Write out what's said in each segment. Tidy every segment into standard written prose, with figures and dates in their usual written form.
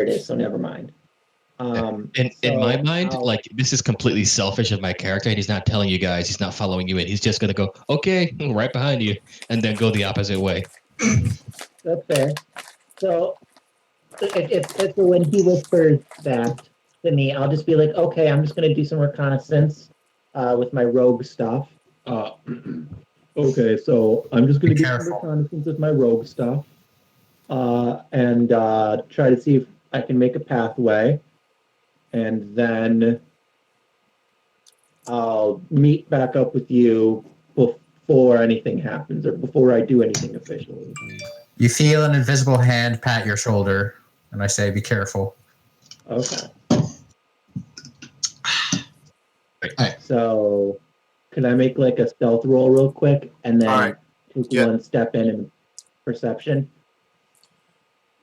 it is, so never mind. In my mind, like this is completely selfish of my character, and he's not telling you guys, he's not following you in. He's just gonna go, okay, right behind you, and then go the opposite way. That's fair. So if when he whispers that to me, I'll just be like, okay, I'm just gonna do some reconnaissance with my rogue stuff. Okay, so I'm just gonna Be do some careful. reconnaissance with my rogue stuff, and try to see if I can make a pathway, and then I'll meet back up with you before anything happens or before I do anything officially. You feel an invisible hand pat your shoulder, and I say, "Be careful." Okay. Right. So, can I make like a stealth roll real quick and then All right. take Yeah. one step in perception?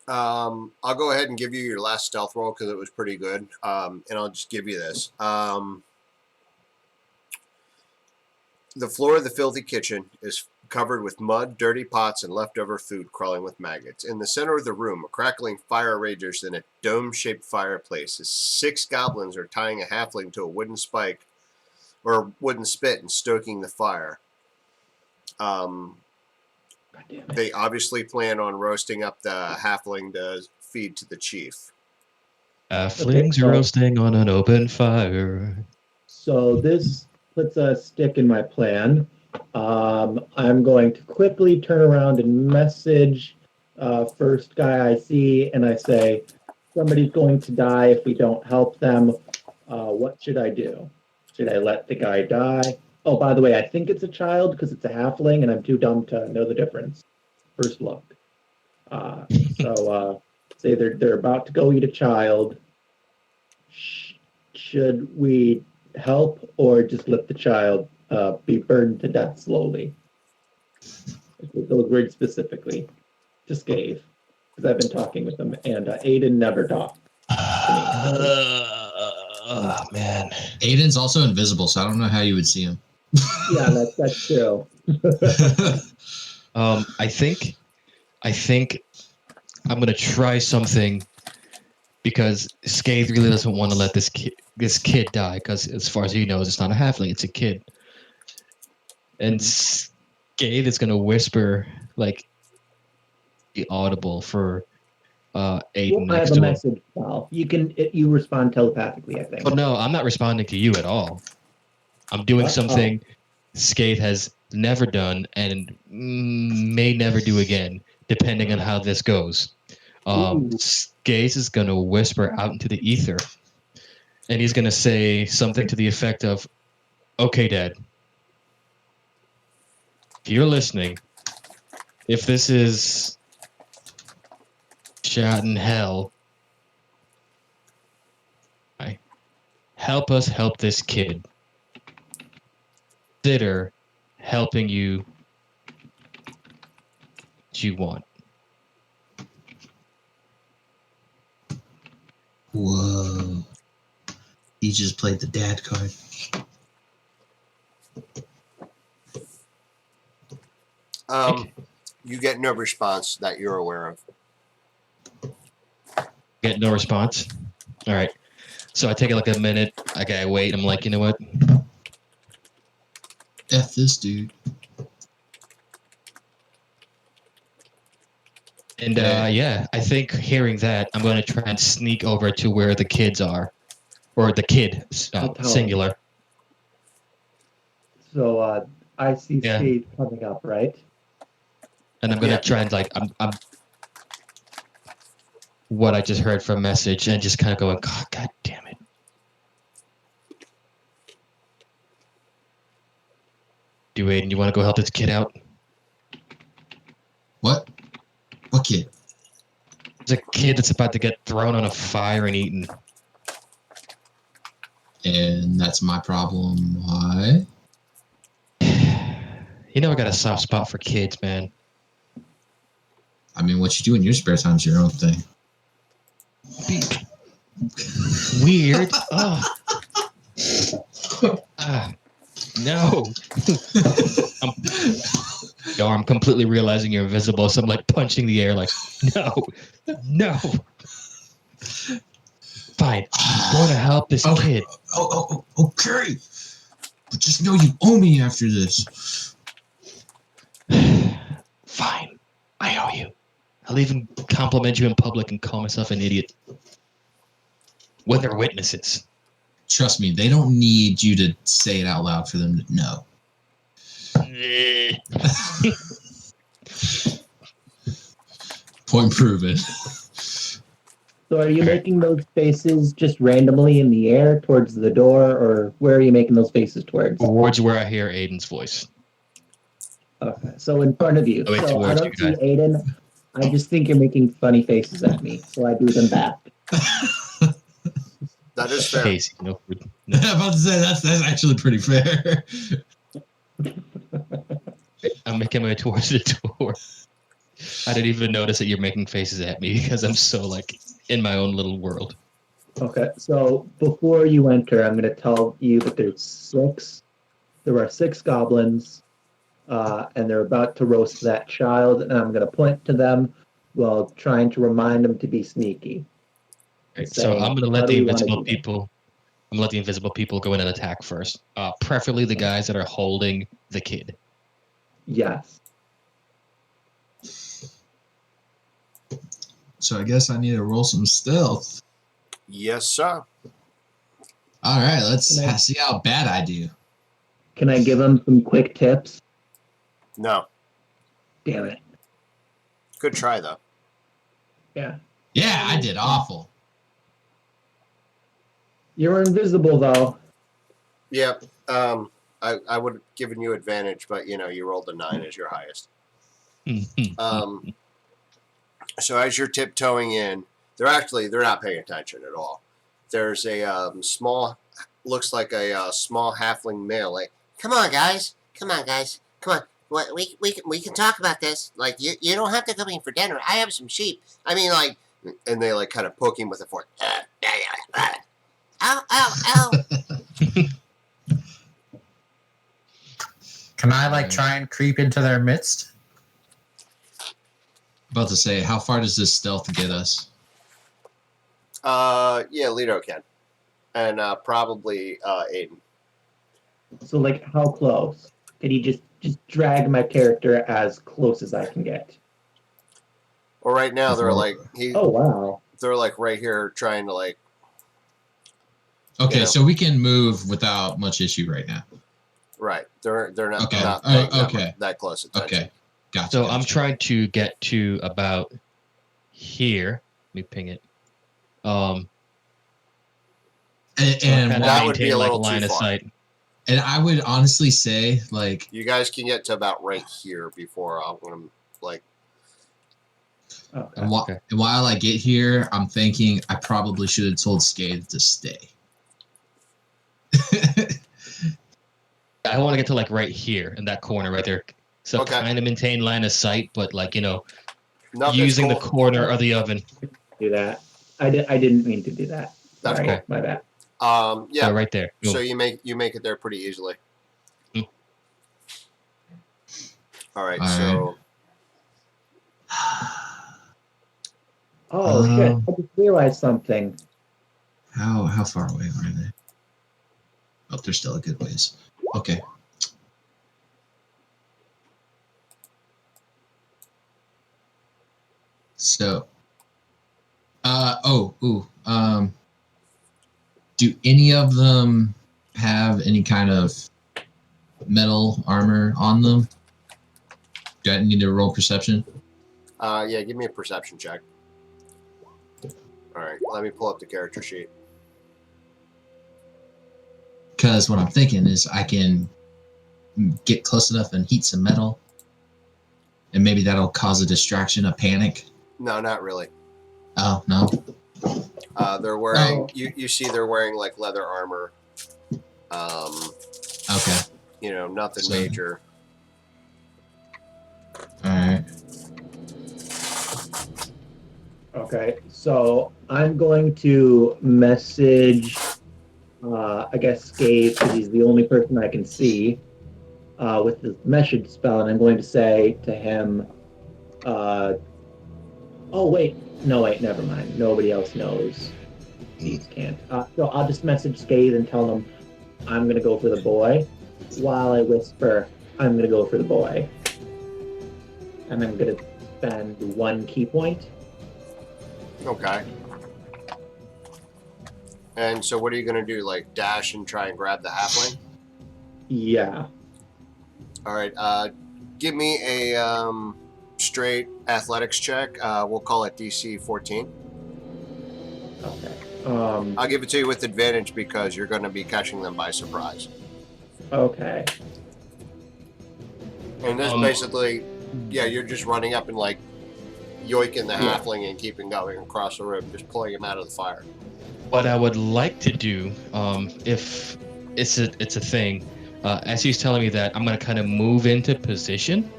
I'll go ahead and give you your last stealth roll because it was pretty good. And I'll just give you this. The floor of the filthy kitchen is covered with mud, dirty pots, and leftover food crawling with maggots. In the center of the room, a crackling fire rages in a dome-shaped fireplace as 6 goblins are tying a halfling to a wooden spike or wooden spit and stoking the fire. They obviously plan on roasting up the halfling to feed to the chief. Halflings roasting on an open fire. So this puts a stick in my plan. I'm going to quickly turn around and message first guy I see, and I say, somebody's going to die if we don't help them. What should I do? Should I let the guy die? Oh, by the way, I think it's a child because it's a halfling, and I'm too dumb to know the difference. First look. So say they're about to go eat a child. Should we help or just let the child be burned to death slowly? Those words specifically. Just gave. Because I've been talking with them, and Aiden never talked. Oh, man. Aiden's also invisible, so I don't know how you would see him. Yeah, that's true. I think I'm gonna try something because Scathe really doesn't want to let this kid die because, as far as he knows, it's not a halfling; it's a kid. And Scathe is gonna whisper like the audible for Aiden I next have a to him. message, Val. You respond telepathically, I think. Oh no, I'm not responding to you at all. I'm doing something Scathe has never done and may never do again, depending on how this goes. Scathe is going to whisper out into the ether, and he's going to say something to the effect of, "Okay, Dad, if you're listening, if this is shot in hell, help us help this kid. Consider helping you what you want." Whoa. He just played the dad card. You get no response that you're aware of. Get no response. All right. So I take like a minute. Okay, I wait. I'm like, you know what? F this dude. And yeah, I think hearing that, I'm going to try and sneak over to where the kids are, or the kid, singular. So I see Steve coming up, right? And I'm going to try and I'm what I just heard from message and just kind of going, God damn it. Do Aiden, you want to go help this kid out? What? What kid? There's a kid that's about to get thrown on a fire and eaten. And that's my problem. Why? You know I got a soft spot for kids, man. I mean, what you do in your spare time is your own thing. Weird. No. I'm completely realizing you're invisible, so I'm like punching the air like, no. Fine. I'm going to help this kid. Okay. But just know you owe me after this. Fine. I owe you. I'll even compliment you in public and call myself an idiot. When there are witnesses. Trust me, they don't need you to say it out loud for them to know. Point proven. So are you making those faces just randomly in the air towards the door, or where are you making those faces towards? Towards where I hear Aiden's voice. Okay, so in front of you. Oh, wait, So I towards don't you see guys. Aiden. I just think you're making funny faces at me, so I do them back. That is fair. Casey, no food. I'm about to say that's actually pretty fair. I'm making my way towards the door. I didn't even notice that you're making faces at me because I'm so like in my own little world. Okay, so before you enter, I'm going to tell you that there are 6 goblins, and they're about to roast that child, and I'm going to point to them while trying to remind them to be sneaky. Right, so Saying, I'm gonna "How let do the we wanna invisible do this?" people. I'm gonna let the invisible people go in and attack first. Preferably the guys that are holding the kid. Yes. So I guess I need to roll some stealth. Yes, sir. All right, let's Can I- see how bad I do. Can I give them some quick tips? No. Damn it. Good try, though. Yeah. Yeah, I did awful. You're invisible, though. Yep. I would have given you advantage, but, you rolled a 9 as your highest. So as you're tiptoeing in, they're not paying attention at all. There's a looks like a small halfling male. Like, come on, guys, come on. What we can talk about this. Like, you don't have to come in for dinner. I have some sheep. I mean, like, and they like kind of poke him with a fork. Ow. Can I try and creep into their midst? About to say, how far does this stealth get us? Yeah, Leto can, and probably Aiden. So, like, how close? Can you just drag my character as close as I can get? Well, right now they're Before- like Oh, wow. they're like right here trying to like. Okay, so we can move without much issue right now. Right, they're not Okay. not paying Okay. that close attention. Okay, gotcha. So I'm trying to get to about here. Let me ping it. And Kinda that would be maintain, a like, little too line of far. sight. and I would honestly say, like, You guys can get to about right here before I'm gonna like. Okay. and while I get here, I'm thinking I probably should have told Scathe to stay. I want to get to like right here in that corner right there. So Okay. kind of maintain line of sight, but like Nothing's using the cool. corner of the oven. Do that. I didn't mean to do that. That's Sorry, cool. my bad. Yeah. So right there. Boom. So you make it there pretty easily. Mm. All right. All So Oh, shit. I just realized something. How far away are they? Oh, they're still a good ways. Okay. So, do any of them have any kind of metal armor on them? Do I need to roll perception? yeah, give me a perception check. All right. Let me pull up the character sheet. Because what I'm thinking is I can get close enough and heat some metal, and maybe that'll cause a distraction, a panic. No, not really. Oh, no? They're wearing. Oh. You see, they're wearing like leather armor. Okay. Nothing So- major. All right. Okay, so I'm going to message, I guess, Scathe, because he's the only person I can see, with the message spell, and I'm going to say to him, oh, wait, no, wait, never mind. Nobody else knows. These can't. So I'll just message Scathe and tell him I'm going to go for the boy, while I whisper, I'm going to go for the boy. And I'm going to spend 1 key point. Okay. And so what are you going to do? Like dash and try and grab the halfling? Yeah. All right. Give me a straight athletics check. We'll call it DC 14. Okay. I'll give it to you with advantage because you're going to be catching them by surprise. Okay. And this basically, yeah, you're just running up and like yoiking the halfling and keeping going across the room, just pulling him out of the fire. What I would like to do, if it's a thing, as he's telling me that, I'm gonna kind of move into position,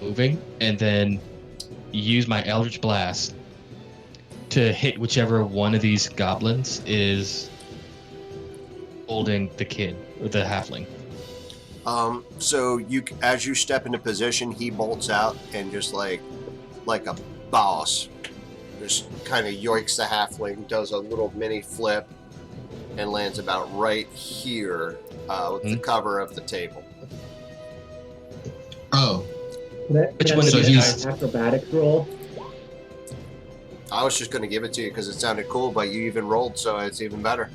and then use my Eldritch Blast to hit whichever one of these goblins is holding the kid or the halfling. So you, as you step into position, he bolts out and just like a boss, just kind of yoinks the halfling, does a little mini flip, and lands about right here with the cover of the table. Oh, Which one of So these he's- guys? Acrobatics roll. I was just going to give it to you because it sounded cool, but you even rolled, so it's even better.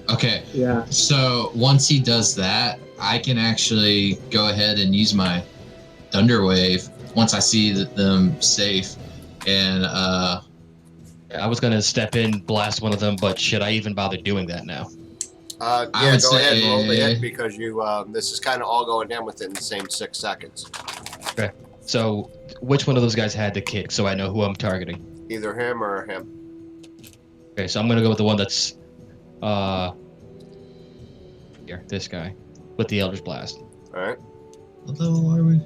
okay. Yeah. So once he does that, I can actually go ahead and use my Thunder Wave once I see them safe. And I was gonna step in, blast one of them, but should I even bother doing that now? I Yeah, would go ahead and roll the say- hit because you. This is kind of all going down within the same 6 seconds. So, which one of those guys had the kick, so I know who I'm targeting? Either him or him. Okay, so I'm gonna go with the one that's, here, this guy, with the Eldritch Blast. All right. what level are we?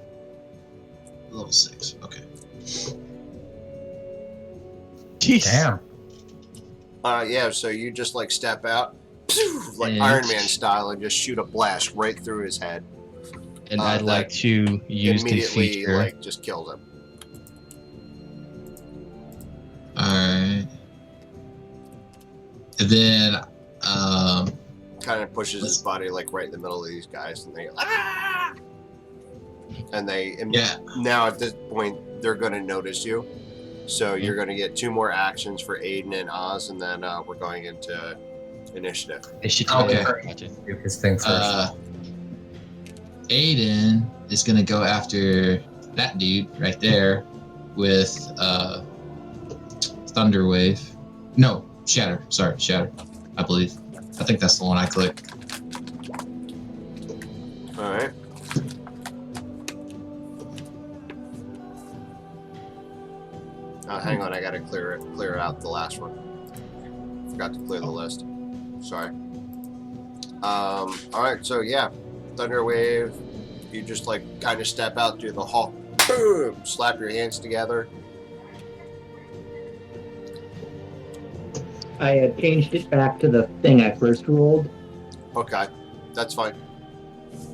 Level 6. Okay. Jeez. Damn. Yeah. So you just like step out, like And- Iron Man style, and just shoot a blast right through his head. And I'd that like to use the Immediately, feature. like, just kills him. Alright. And then, Kind of pushes his body like right in the middle of these guys, and they ah! And they yeah. now at this point they're going to notice you. So you're going to get 2 more actions for Aiden and Oz, and then we're going into initiative. Okay. Gotcha. Do his thing first. Aiden is gonna go after that dude right there with Thunder Wave. No, Shatter. Sorry, Shatter. I believe. I think that's the one I clicked. All right. Hang on, I got to clear out the last one. Forgot to clear the list. Sorry. All right, so yeah, Thunder Wave. You just like kind of step out, do the hawk, boom, slap your hands together. I had changed it back to the thing I first rolled. Okay, that's fine.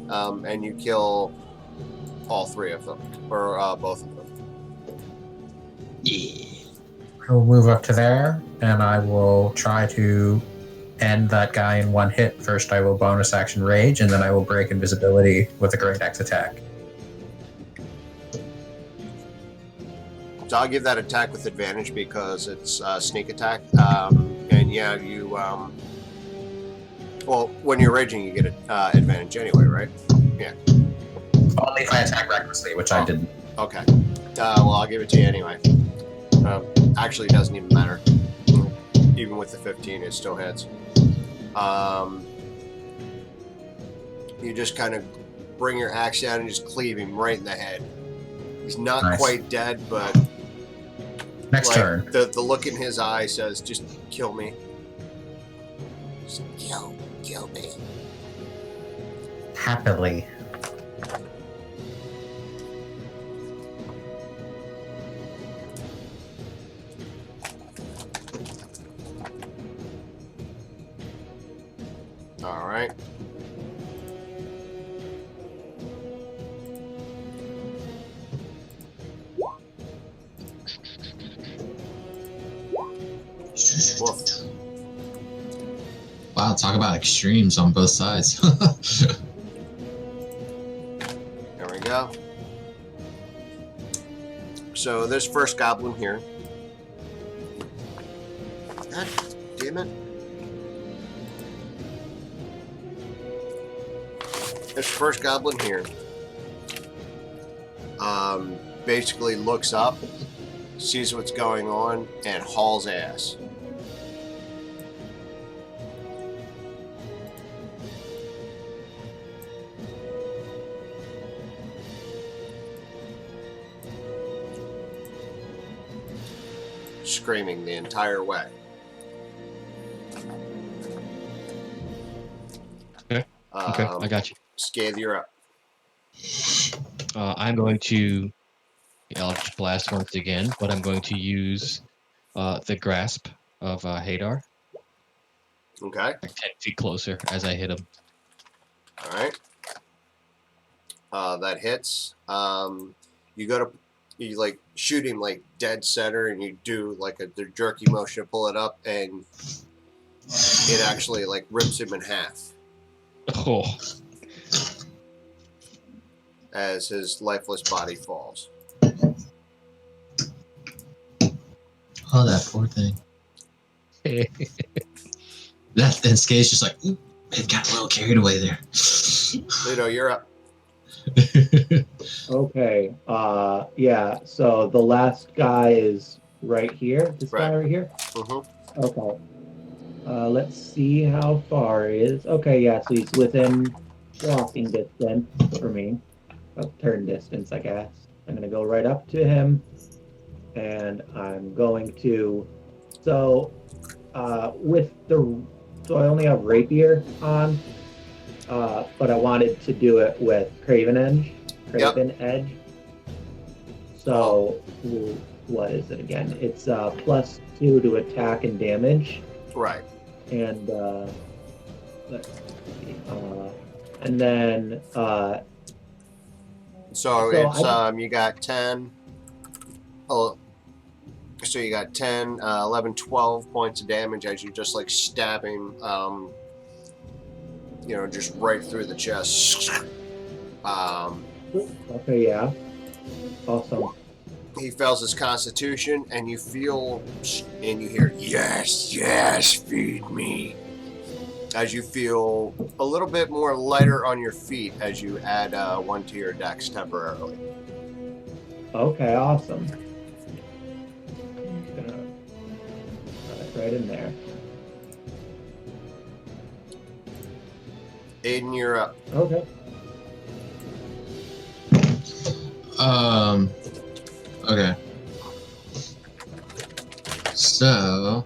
And you kill all 3 of them, or both of them. Yeah. I will move up to there, and I will try to end that guy in 1 hit. First, I will bonus action rage, and then I will break invisibility with a great axe attack. So I'll give that attack with advantage because it's sneak attack. And yeah, you. Well, when you're raging, you get advantage anyway, right? Yeah. Only if I attack recklessly, which I didn't. Okay. Well, I'll give it to you anyway. Actually, it doesn't even matter. Even with the 15, it still hits. You just kind of bring your axe down and just cleave him right in the head. He's not Nice. quite dead, but Next like, turn. the look in his eye says, "Just kill me. Just kill me." Happily. All right. Woof. Wow, talk about extremes on both sides. There we go. So this first goblin here. God damn it. This first goblin here basically looks up, sees what's going on, and hauls ass. Screaming the entire way. Okay, I got you. Scathe, you're up. I'm going to Eldritch Blast once again, but I'm going to use the Grasp of Hadar. Okay. Like 10 feet closer as I hit him. Alright. That hits. You like shoot him like dead center, and you do like the jerky motion to pull it up, and it actually like rips him in half Oh, as his lifeless body falls. Oh, that poor thing. That and Skate's just like, ooh, it got a little carried away there. Ludo, you're up. Okay. Yeah. So the last guy is right here. This guy right here. Mm-hmm. Okay. Let's see how far he is. Okay. Yeah. So he's within walking distance for me. Turn distance, I guess. I'm gonna go right up to him, and I'm going to. So, so I only have rapier on. But I wanted to do it with Craven Edge. So, what is it again? It's +2 to attack and damage. Right. And let's see. And then So it's you got 10. Oh, so you got 10, 11, 12 points of damage as you just like stab him. Just right through the chest. okay, yeah, awesome. He fails his constitution, and you feel, and you hear, yes, yes, feed me. As you feel a little bit more lighter on your feet as you add 1 to your dex temporarily. Okay, awesome. I'm gonna put it right in there. Aiden, you're up. Okay. Okay. So,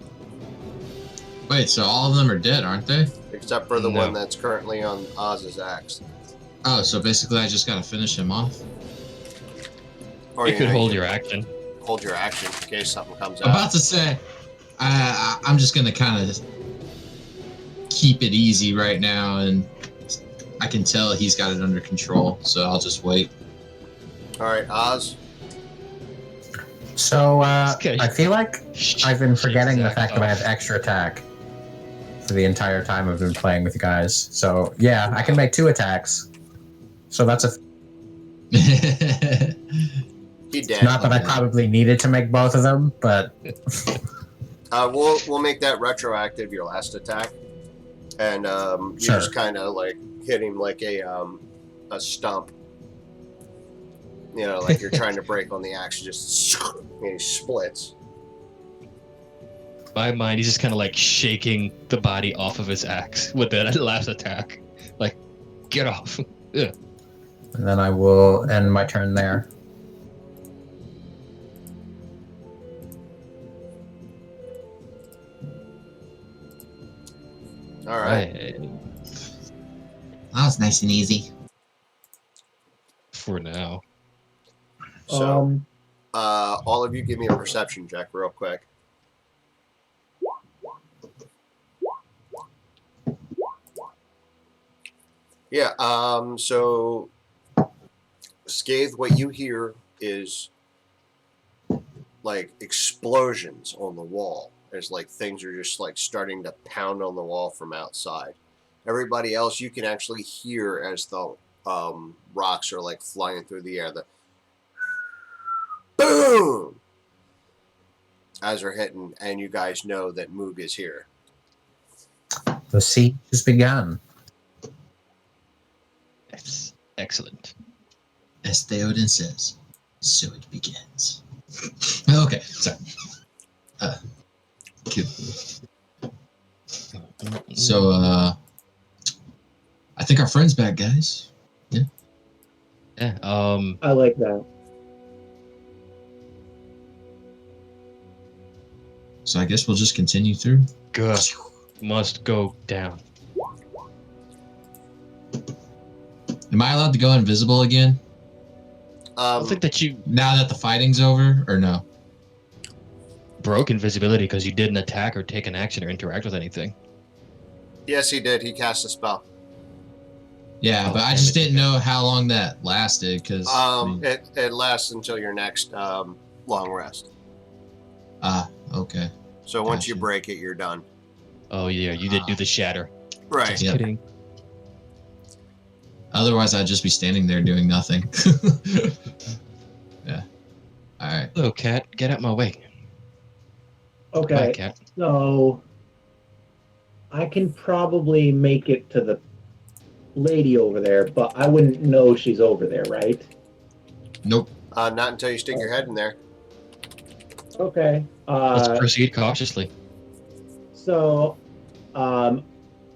wait, so all of them are dead, aren't they? Except for the No. one that's currently on Oz's axe. Oh, so basically I just gotta finish him off. Or you could hold you your action. hold your action in case something comes I'm out. about to say, I'm just gonna kind of keep it easy right now, and I can tell he's got it under control, so I'll just wait. Alright, Oz. So Okay. I feel like I've been forgetting the fact that I have off. extra attack for the entire time I've been playing with you guys. So yeah, I can make 2 attacks. So that's a. He dead. Not that I probably needed to make both of them, but We'll make that retroactive, your last attack. And you Sure. just kind of like hit him like a stump. Like you're trying to break on the axe, just and he splits. My mind, he's just kind of like shaking the body off of his axe with that last attack. Like, get off. Ugh. and then I will end my turn there. All right. That was nice and easy. For now. So, all of you give me a perception check real quick. Yeah, so Scathe, what you hear is like explosions on the wall as like things are just like starting to pound on the wall from outside. Everybody else, you can actually hear as the rocks are like flying through the air. The boom as they're hitting, and you guys know that Moog is here. The siege has begun. That's excellent. As Theoden says, so it begins. Okay, sorry. Cute. So, I think our friend's back, guys. Yeah. I like that. So I guess we'll just continue through. Good. Must go down. Am I allowed to go invisible again I don't think that you now that the fighting's over, or no? broke invisibility because you didn't attack or take an action or interact with anything. Yes, he did. He cast a spell. Yeah, but I just didn't know how long that lasted because. It lasts until your next long rest. Okay. So once you Gotcha. break it, you're done. Oh yeah, you did do the shatter. Right. Just Yep. kidding. Otherwise, I'd just be standing there doing nothing. Yeah. All right. Hello, cat. Get out my way. Bye, Okay, cat. so I can probably make it to the lady over there, but I wouldn't know she's over there, right? Nope. Not until you stick your head in there. Okay. Let's proceed cautiously. So, I'm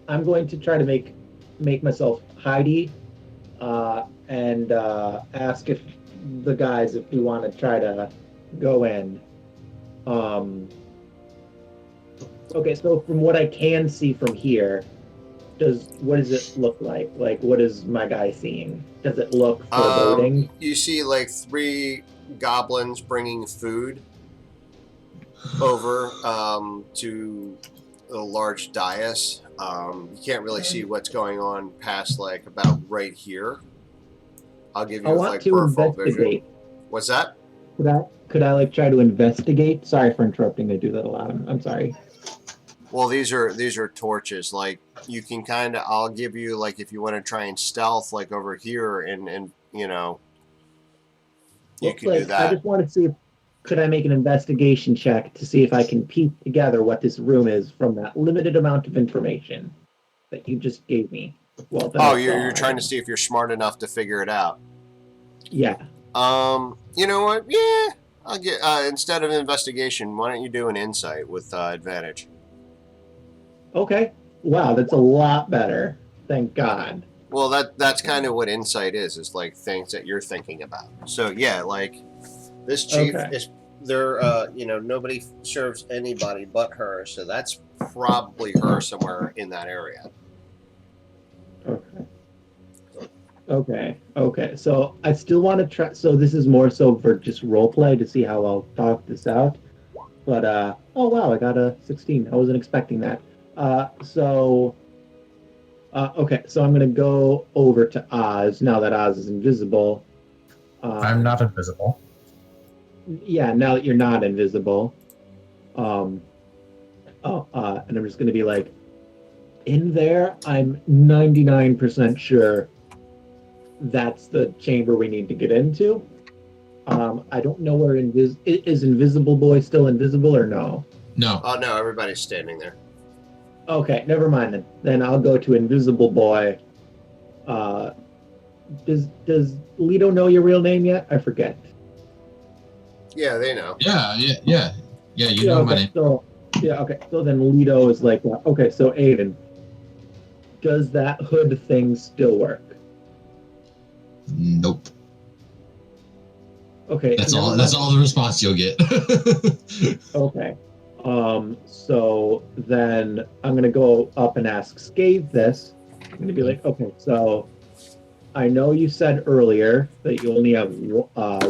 going to try to make myself Heidi, and ask if the guys if we want to try to go in. Okay, so from what I can see from here, what does it look like? Like, what is my guy seeing? Does it look foreboding? You see like 3 goblins bringing food over to a large dais. You can't really see what's going on past like about right here. I'll give you I want like to peripheral vision. investigate. What's that? Could I like try to investigate? Sorry for interrupting. I do that a lot. I'm sorry. Well, these are torches. Like you can kind of. I'll give you like if you want to try and stealth like over here and you know. You Looks can like do that. I just want to see if could I make an investigation check to see if I can piece together what this room is from that limited amount of information that you just gave me. Well, that Oh, I you're saw. trying to see if you're smart enough to figure it out. Yeah. You know what? Yeah, I'll get instead of investigation, why don't you do an insight with advantage? Okay. Wow, that's a lot better. Thank God. Well, that's kind of what insight is like things that you're thinking about. So yeah, like this chief Okay. is there. You know, nobody serves anybody but her, so that's probably her somewhere in that area. Okay. Okay. So I still want to try. So this is more so for just role play to see how I'll talk this out. But oh wow, I got a 16. I wasn't expecting that. Okay. So I'm gonna go over to Oz now that Oz is invisible. I'm not invisible. Yeah. Now that you're not invisible. And I'm just gonna be like, in there. I'm 99% sure that's the chamber we need to get into. I don't know where is Invisible Boy still invisible or no? No. Oh no, everybody's standing there. Okay, never mind then. Then I'll go to Invisible Boy. Does Lido know your real name yet? I forget. Yeah, they know. Yeah. You know my name. Okay. So then Lido is like, okay. So Aiden, does that hood thing still work? Nope. Okay. That's never all. mind. That's all the response you'll get. Okay. So then I'm gonna go up and ask Scathe this. I'm gonna be like, okay, so I know you said earlier that you only have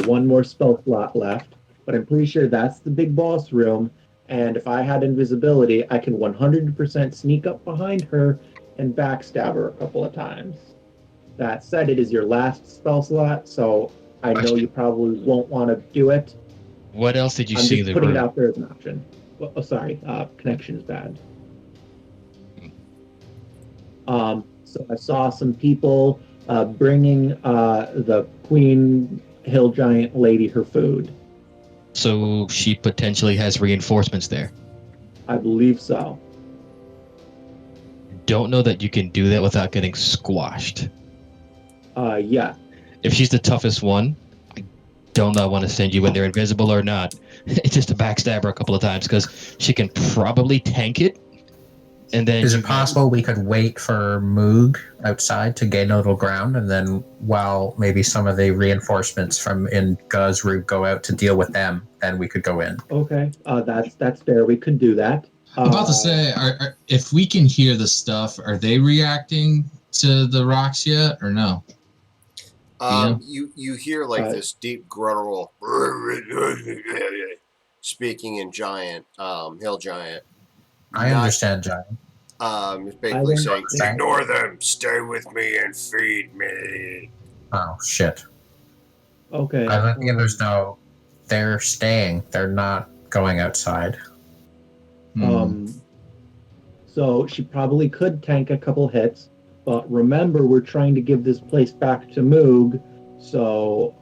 one more spell slot left, but I'm pretty sure that's the big boss room. And if I had invisibility, I can 100% sneak up behind her and backstab her a couple of times. That said, it is your last spell slot, so I know you probably won't want to do it. What else did you I'm see in just the putting it room? out there as an option. Oh, sorry, connection is bad. So I saw some people bringing the Queen Hill Giant lady her food. So she potentially has reinforcements there. I believe so. Don't know that you can do that without getting squashed. Yeah. If she's the toughest one, I don't know I want to send you when they're invisible or not. It's just to backstab her a couple of times because she can probably tank it. And then Is it possible we could wait for Moog outside to gain a little ground, and then while maybe some of the reinforcements from in Guz's route go out to deal with them, then we could go in? Okay. That's fair. We could do that. About to say, if we can hear the stuff, are they reacting to the rocks yet, or no? You hear like this deep guttural speaking in giant, hill giant. I understand, Giant. It's basically saying, think- ignore them, stay with me and feed me. Oh, shit. Okay. I think there's no... They're staying. They're not going outside. So she probably could tank a couple hits, but remember, we're trying to give this place back to Moog. So,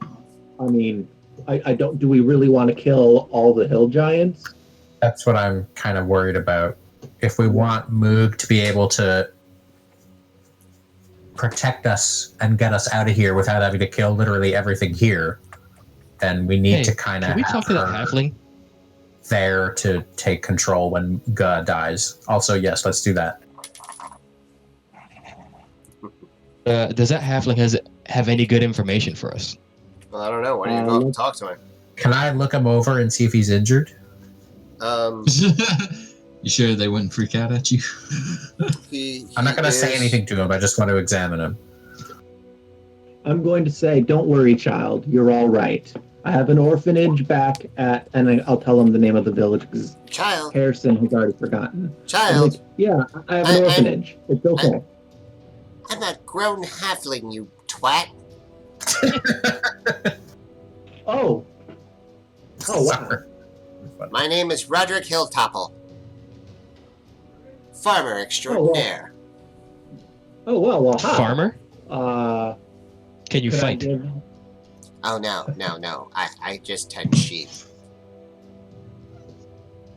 I mean, I don't. Do we really want to kill all the hill giants? That's what I'm kind of worried about. If we want Moog to be able to protect us and get us out of here without having to kill literally everything here, then we need to kind of Can we talk to that halfling? There to take control when Ga dies. Also, yes, let's do that. Does that halfling have any good information for us? Well, I don't know. Why don't you go up and talk to him? Can I look him over and see if he's injured? You sure they wouldn't freak out at you? I'm not going to say anything to him. I just want to examine him. I'm going to say, don't worry, child. You're all right. I have an orphanage back at, and I'll tell him the name of the village because Child. Harrison has already forgotten. Child. Yeah, I have an orphanage. It's okay. I'm a grown halfling, you twat. Oh, wow. My name is Roderick Hilltopple. Farmer extraordinaire. Oh, well, hi. Farmer? Can you Could I fight? Oh, no. I just tend sheep.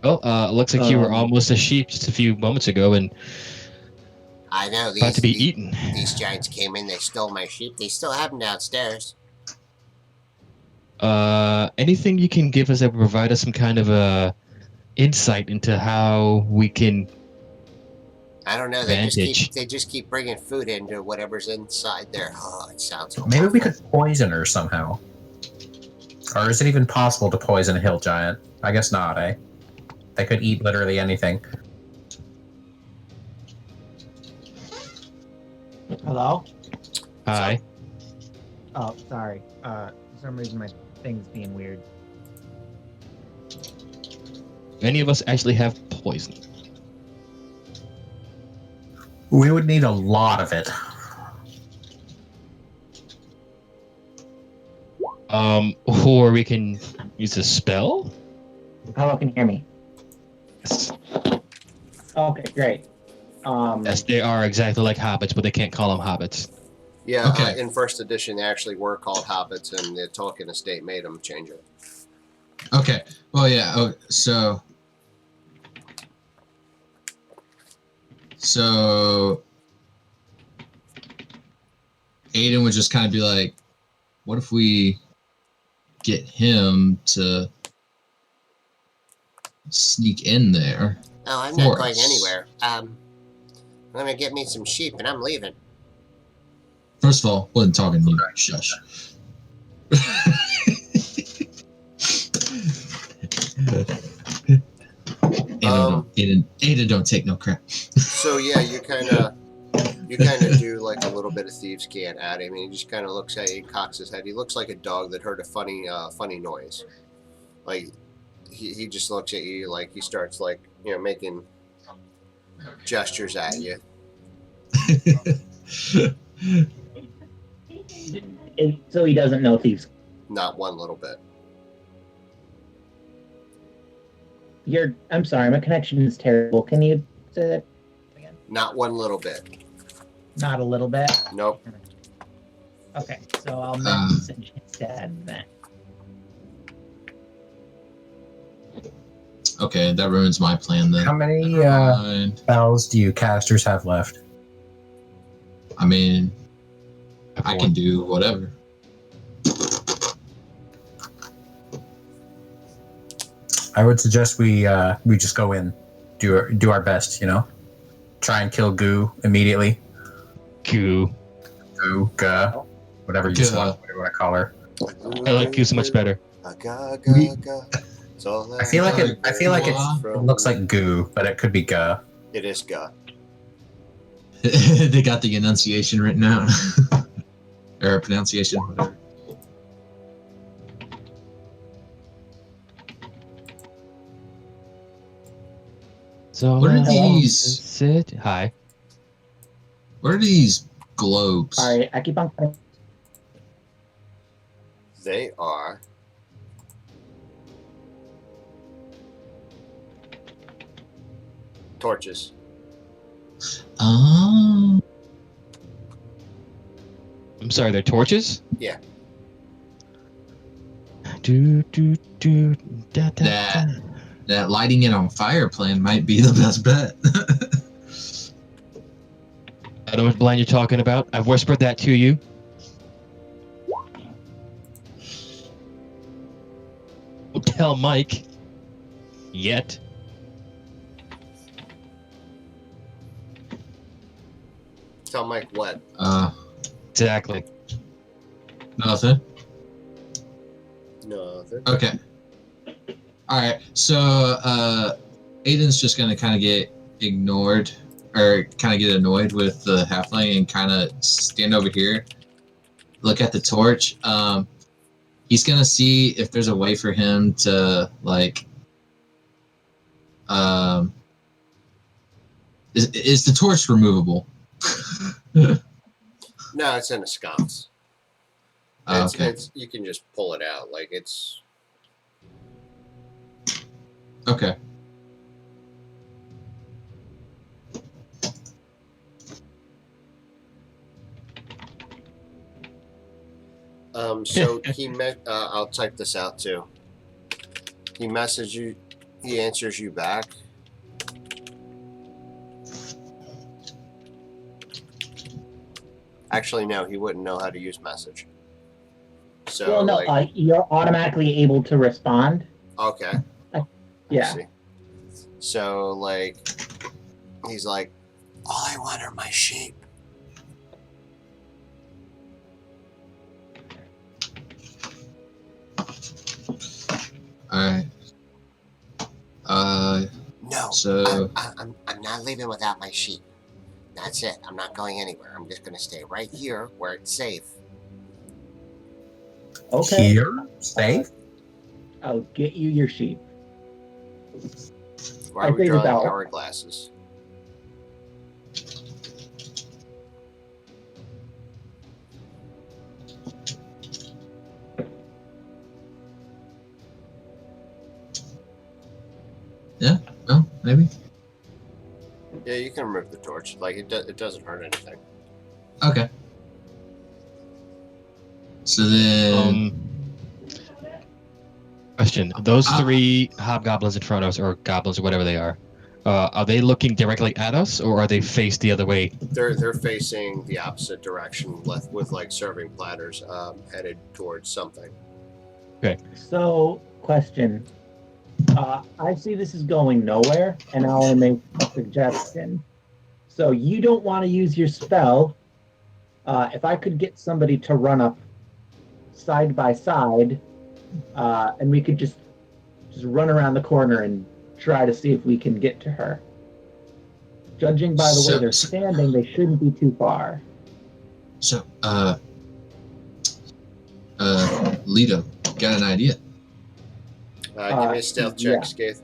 Well, looks like you were almost a sheep just a few moments ago and I know. about to be eaten. These giants came in, they stole my sheep. They still have them downstairs. Anything you can give us that will provide us some kind of insight into how we can... I don't know. They just keep bringing food into whatever's inside there. Oh, it sounds awful. Maybe we could poison her somehow. Or is it even possible to poison a hill giant? I guess not, eh? They could eat literally anything. Hello? Hi. Oh, sorry. For some reason my thing's being weird. Any of us actually have poison? We would need a lot of it. Or we can use a spell? Hello, can you hear me? Yes. Okay, great. Yes, they are exactly like hobbits, but they can't call them hobbits. Yeah, Okay. in first edition, they actually were called hobbits, and the Tolkien estate made them change it. Okay. Well, yeah. Oh, so Aiden would just kind of be like, what if we get him to sneak in there? Oh, I'm not going Forest. anywhere. I'm gonna get me some sheep, and I'm leaving. First of all, wasn't talking to you. Shush. Ada don't take no crap. So yeah, you kind of do like a little bit of thieves' cant at him, and he just kind of looks at you and cocks his head. He looks like a dog that heard a funny noise. Like he just looks at you like he starts like making gestures at you. So he doesn't know thieves. Not one little bit. I'm sorry, my connection is terrible. Can you say that again? Not one little bit. Not a little bit. Nope. Okay, so I'll message instead then. Okay, that ruins my plan then. How many Never mind. spells do you casters have left? I mean, I can do whatever. I would suggest we just go in, do our best, you know, try and kill Goo immediately. Goo. Goo, Gah, whatever you Gah. want to call her. I like Goo so much better. It's all I feel like it from- looks like Goo, but it could be Gah. It is Gah. They got the enunciation written out. Or pronunciation, whatever. So What are let's these? Sit. Hi. What are these globes? Sorry, I keep on. They are torches. Oh. I'm sorry, they're torches? Yeah. Do, do, do, da, da, That- da. That lighting it on fire plan might be the best bet. I know what blind you're talking about. I've whispered that to you. Don't tell Mike. Yet. Tell Mike what? Exactly. Nothing. Nothing. Okay. All right. So Aiden's just gonna kind of get ignored, or kind of get annoyed with the halfling, and kind of stand over here, look at the torch. He's gonna see if there's a way for him to like. Is the torch removable? No, it's in a sconce. Oh, okay. It's you can just pull it out. Like it's Okay. So he met. I'll type this out too. He messages you. He answers you back. Actually, no. He wouldn't know how to use message. So Well, no, like, you're automatically able to respond. okay. Yeah. I see. So like, he's like, all I want are my sheep. All right. No. So I'm not leaving without my sheep. That's it. I'm not going anywhere. I'm just gonna stay right here where it's safe. Okay. Here, safe. I'll get you your sheep. Why I are we figured drawing out. hourglasses? well, maybe. Yeah, you can remove the torch. Like it doesn't hurt anything. Okay. So then, Question. Those three hobgoblins in front of us, or goblins, or whatever they are they looking directly at us, or are they faced the other way? They're facing the opposite direction, with like serving platters headed towards something. So, question. I see this is going nowhere, and I'll make a suggestion. So you don't want to use your spell. If I could get somebody to run up side by side, and we could just run around the corner and try to see if we can get to her. Judging by the way they're standing, they shouldn't be too far. so Lito, got an idea? Give me a stealth check, yeah. Skaith.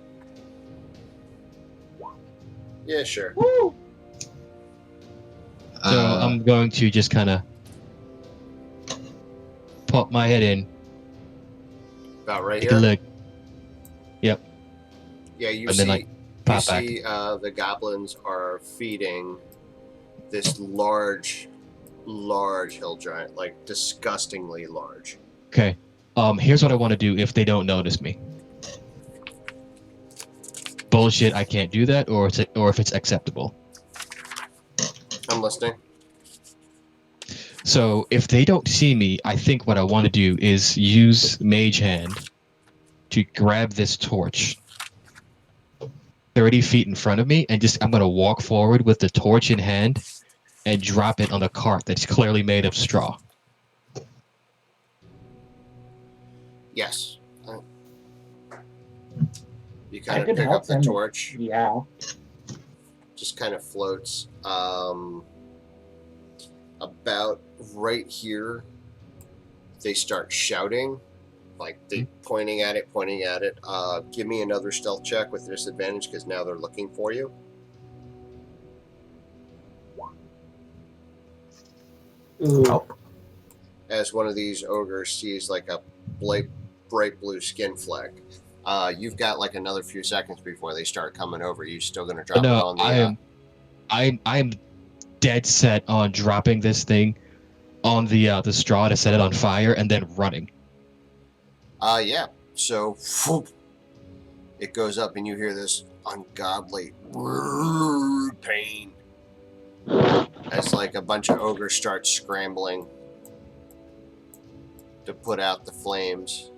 Yeah, sure. Woo! So I'm going to just kind of pop my head in. About right Take a here. look. Yep. Yeah, you and see, then like you pop back. see the goblins are feeding this large hill giant, like disgustingly large. Okay. Here's what I want to do if they don't notice me. Bullshit, I can't do that, or if it's acceptable. I'm listening. So if they don't see me, I think what I want to do is use Mage Hand to grab this torch 30 feet in front of me, and I'm gonna walk forward with the torch in hand and drop it on a cart that's clearly made of straw. Yes. You I kind of could pick help up the them. torch, Yeah. just kind of floats. About right here, they start shouting, like they pointing at it. Give me another stealth check with disadvantage because now they're looking for you. Ooh. Oh, As one of these ogres sees like a bright blue skin fleck. You've got like another few seconds before they start coming over. You still gonna drop it No, on the? I'm dead set on dropping this thing on the straw to set it on fire and then running. Yeah. So whoop, it goes up, and you hear this ungodly pain as like a bunch of ogres start scrambling to put out the flames.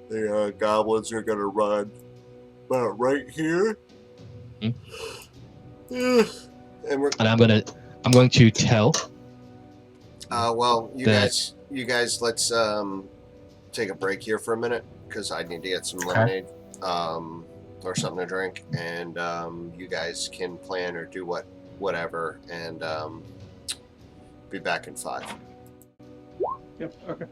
The goblins are gonna run about right here. Hmm. And we're And I'm going to tell. well, you That- guys, let's take a break here for a minute because I need to get some Okay. lemonade, or something to drink, and you guys can plan or do whatever, and be back in 5. Yep. Okay.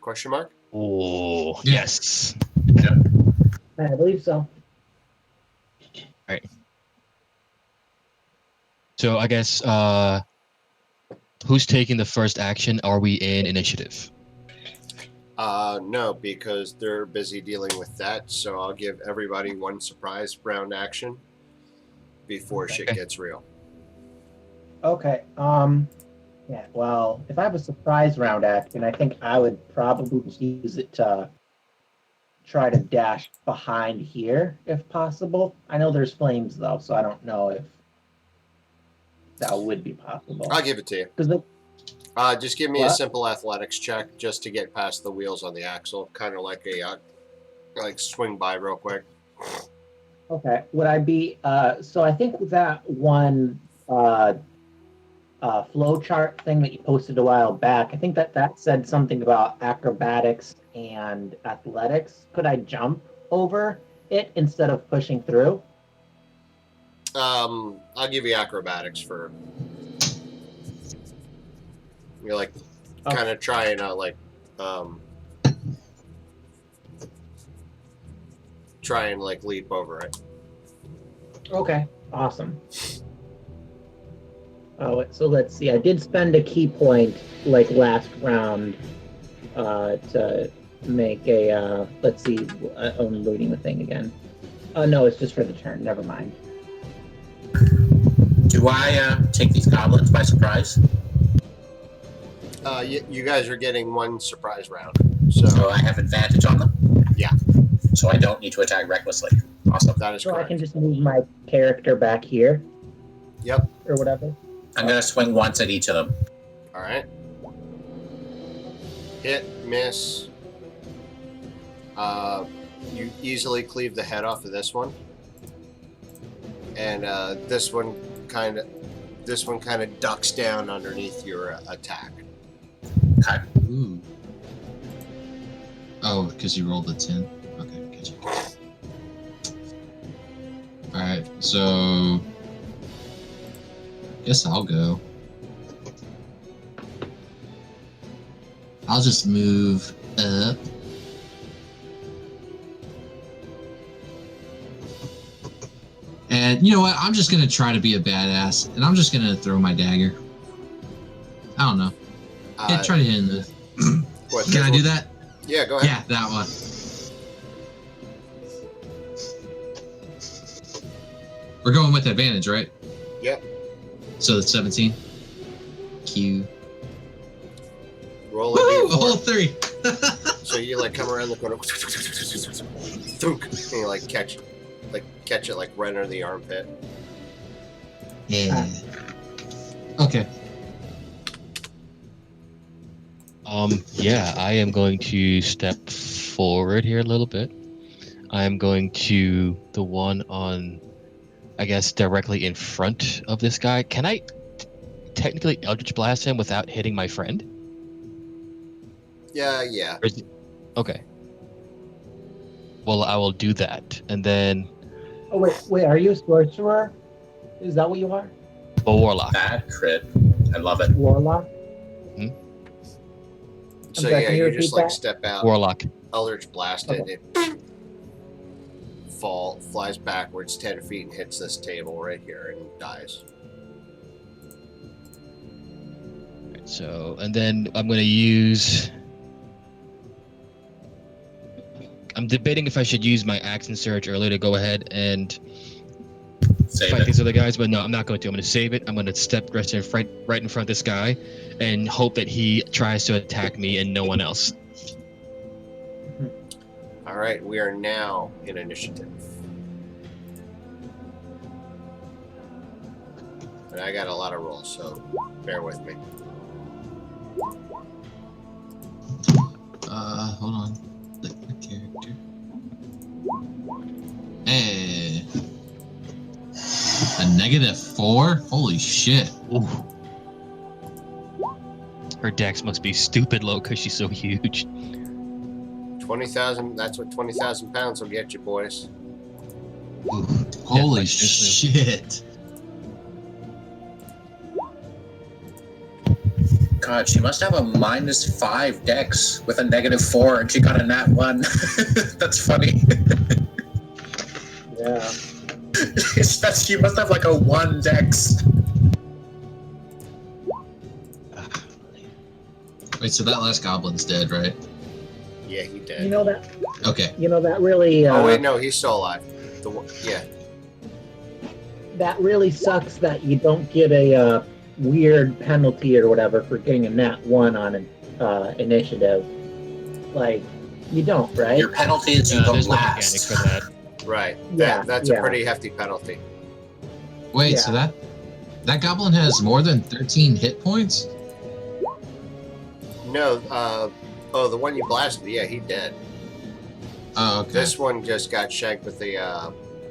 Question mark? Oh, Yeah. yes. I believe so. So I guess who's taking the first action? Are we in initiative? No, because they're busy dealing with that. So I'll give everybody one surprise round action before Okay. shit gets real. Okay. Yeah. Well, if I have a surprise round action, I think I would probably just use it to try to dash behind here, if possible. I know there's flames though, so I don't know if that would be possible. I'll give it to you. Because Just give me a What? simple athletics check just to get past the wheels on the axle, kind of like a like swing by real quick. okay, would I be? So I think that one flow chart thing that you posted a while back. I think that said something about acrobatics and athletics. Could I jump over it instead of pushing through? I'll give you acrobatics for. You're like Oh. kind of trying to try and like leap over it. Okay, awesome. Oh, so let's see. I did spend a key point like last round to make a. Let's see. I'm looting the thing again. Oh no, it's just for the turn. Never mind. Do I take these goblins by surprise? You guys are getting one surprise round, So so I have advantage on them? Yeah. So I don't need to attack recklessly. Awesome. that is So I correct. can just move my character back here Yep. or whatever. I'm going to swing once at each of them. All right. Hit, miss. You easily cleave the head off of this one, and this one kind of ducks down underneath your attack. Okay. Ooh. Oh, because you rolled a 10. Okay, gotcha. Alright, so guess I'll go. I'll just move up. And you know what? I'm just gonna try to be a badass, and I'm just gonna throw my dagger. I don't know. Yeah, try to hit in the. What, Can I do that? Yeah, go ahead. Yeah, that one. We're going with advantage, right? Yep. So it's 17. Q. Roll Woo! a A whole d4. 3. So you like come around the corner, thunk, and you like catch it like right under the armpit. Yeah. Okay. Yeah, I am going to step forward here a little bit. I'm going to the one on, I guess, directly in front of this guy. Can I technically Eldritch Blast him without hitting my friend? Yeah. Or is it- Okay. Well, I will do that, and then Oh wait. Are you a sorcerer? Is that what you are? a warlock. Bad crit. I love it. Warlock? So sorry, yeah, can you you just repeat like that? step out, Warlock. Eldritch blast it, Okay. and it flies backwards 10 feet and hits this table right here and dies. So, and then I'm going to use. I'm debating if I should use my action surge earlier to go ahead and Save fight it. these other guys, but no, I'm not going to. I'm going to save it. I'm going to step right in front of this guy, and hope that he tries to attack me and no one else. All right, we are now in initiative. And I got a lot of rolls, so bear with me. Hold on. Click the character. Hey. A -4? Holy shit. Ooh. Her dex must be stupid low because she's so huge. 20,000, that's what 20,000 pounds will get you, boys. Ooh. Holy Yeah, shit. God, she must have a -5 dex with a -4, and she got a nat 1. That's funny. Yeah. She must have like a 1 dex. Wait, so that last goblin's dead, right? Yeah, he did. You know that. Okay. You know that really. Oh wait, no, he's still alive. Yeah. That really sucks that you don't get a weird penalty or whatever for getting a nat 1 on an initiative. Like, you don't, right? Your penalty is you go There's no mechanic last. for that. Right. Yeah, That's yeah. a pretty hefty penalty. Wait, Yeah. so that goblin has more than 13 hit points? No, the one you blasted, yeah, he dead. Oh, okay. This one just got shanked with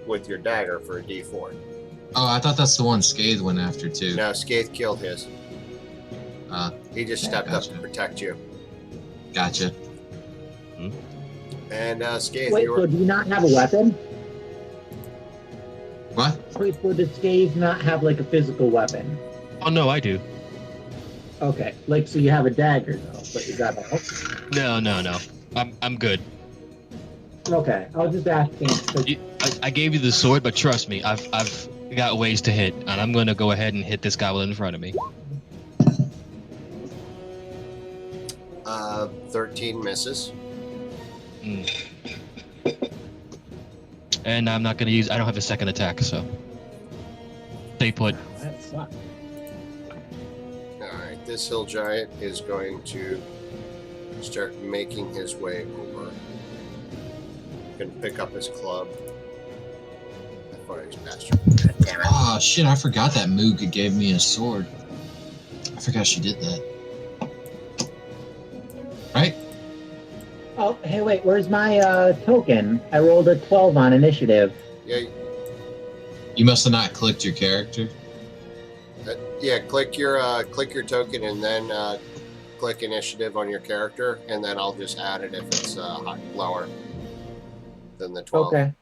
with your dagger for a D4. Oh, I thought that's the one Scathe went after too. No, Scathe killed his. He just stepped up Gotcha. to protect you. Gotcha. And Scathe, Wait, you so were do you not have a weapon? What? Wait, so does Scathe not have like a physical weapon? Oh no, I do. Okay, like so you have a dagger though, but is that all? No. I'm good. Okay, I was just asking. 'Cause I gave you the sword, but trust me, I've got ways to hit, and I'm gonna go ahead and hit this goblin in front of me. 13 misses. And I'm not gonna use. I don't have a second attack, so they put. that sucks. Alright, this hill giant is going to start making his way over. Can pick up his club. How far he's past you. Damn it. Oh shit, I forgot that Moog gave me a sword. I forgot she did that. Right? Oh, hey, wait, where's my token? I rolled a 12 on initiative. Yeah, You must have not clicked your character. click your token and then click initiative on your character, and then I'll just add it if it's lower than the 12. Okay.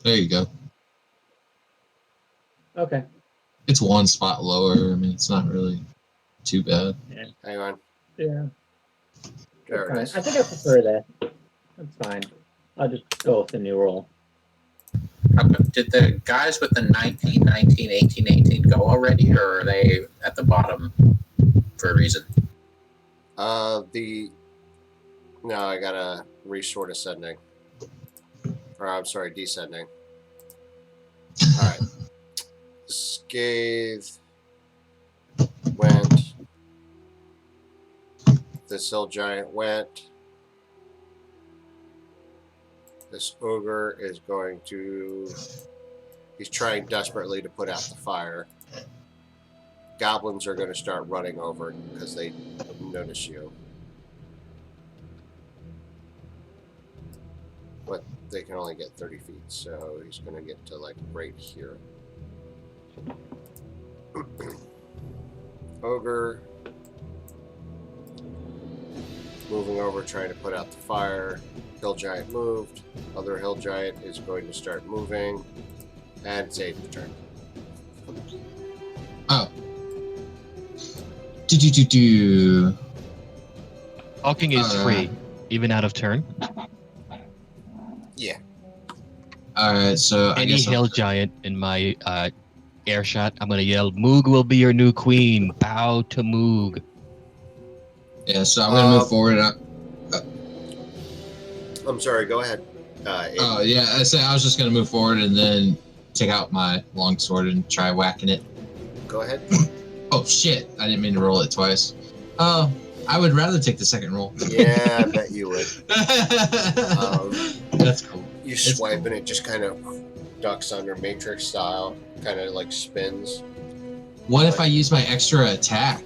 There you go. Okay. It's one spot lower. I mean, it's not really too bad. Hang on. Yeah. There it is. I think I prefer that. That's fine. I'll just go with the new roll. Did the guys with the 19, 19, 18, 18 go already, or are they at the bottom for a reason? No, I gotta resort ascending. Or I'm sorry, descending. Alright. Scathe went. This hill giant went. This ogre is going to. He's trying desperately to put out the fire. Goblins are going to start running over because they notice you. But they can only get 30 feet, so he's going to get to like right here. Ogre moving over, trying to put out the fire. Hill giant moved. Other hill giant is going to start moving, and save the turn. Oh. Do. Talking is free, even out of turn. Yeah. Alright, so I Any guess hill giant in my air shot, I'm gonna yell, "Moog will be your new queen. Bow to Moog." yeah, so I'm gonna move forward. I'm sorry, go ahead. Oh yeah, I was just gonna move forward and then take out my longsword and try whacking it. Go ahead. Oh shit! I didn't mean to roll it twice. Oh, I would rather take the second roll. Yeah, I bet you would. That's cool. You swipe and it just kind of ducks under Matrix style, kind of like spins. What if I use my extra attack?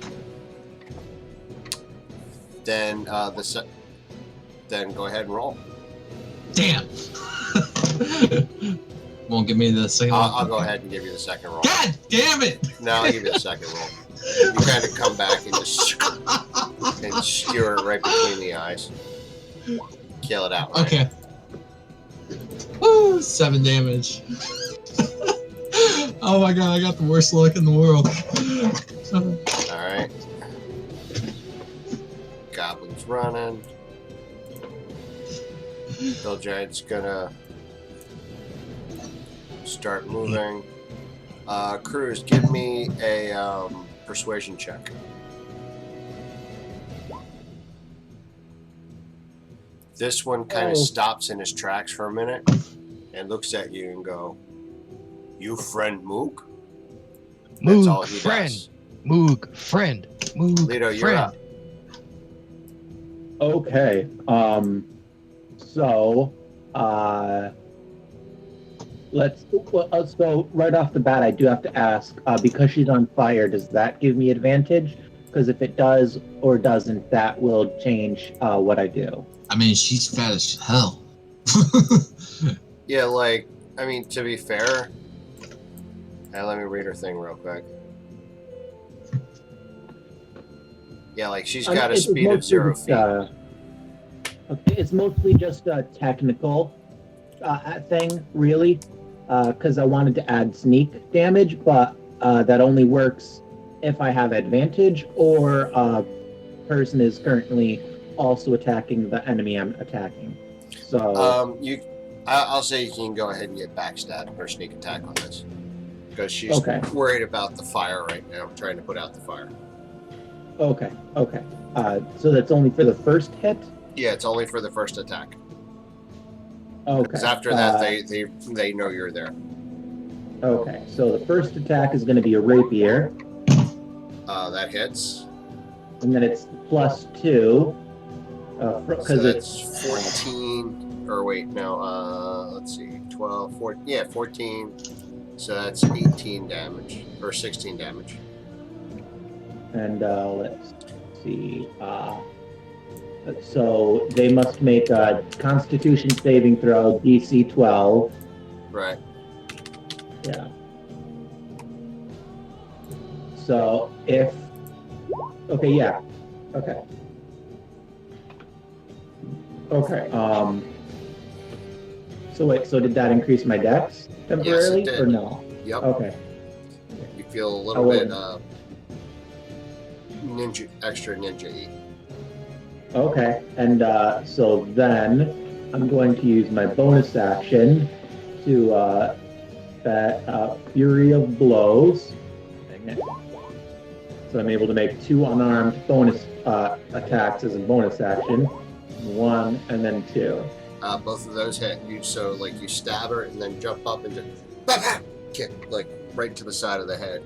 Then then go ahead and roll. Damn. Won't give me the second roll? I'll go ahead and give you the second roll. God damn it! No, I'll give you the second roll. You kind of come back and just and skewer it right between the eyes. Kill it out. Right? Okay. Woo! 7 damage. Oh my god, I got the worst luck in the world. Alright. Goblin's running. Hill Giant's gonna start moving. Cruz, give me a persuasion check. This one kind of stops in his tracks for a minute and looks at you and go, "You friend Moog?" That's all Moog, he friend. does. Moog, friend. Moog, Lito, you're friend. up. Okay. So, so right off the bat, I do have to ask, because she's on fire, does that give me advantage? Because if it does or doesn't, that will change what I do. I mean, she's fat as hell. Yeah, like, I mean, to be fair, let me read her thing real quick. Yeah, like, she's got a speed of 0 feet. Okay, it's mostly just a technical thing, really, because I wanted to add sneak damage, but that only works if I have advantage or a person is currently also attacking the enemy I'm attacking. So I'll say you can go ahead and get backstab or sneak attack on this because she's worried about the fire right now, trying to put out the fire. Okay. So that's only for the first hit? Yeah, it's only for the first attack. Okay. Because after that, they know you're there. Okay, so the first attack is going to be a rapier. That hits. And then it's +2. So that's 14. Or wait, no. Let's see. 12, 14. Yeah, 14. So that's 18 damage. Or 16 damage. And let's see. So they must make a Constitution saving throw, DC 12. Right. Yeah. So if... Okay, yeah. Okay. So wait, so did that increase my dex temporarily? Yes, it did. Or no? Yep. Okay. You feel a little bit extra ninja-y. Okay, and so then I'm going to use my bonus action to Fury of Blows. So I'm able to make 2 unarmed bonus attacks as a bonus action. 1 and then 2. Both of those hit you, so like you stab her and then jump up and just kick like right to the side of the head.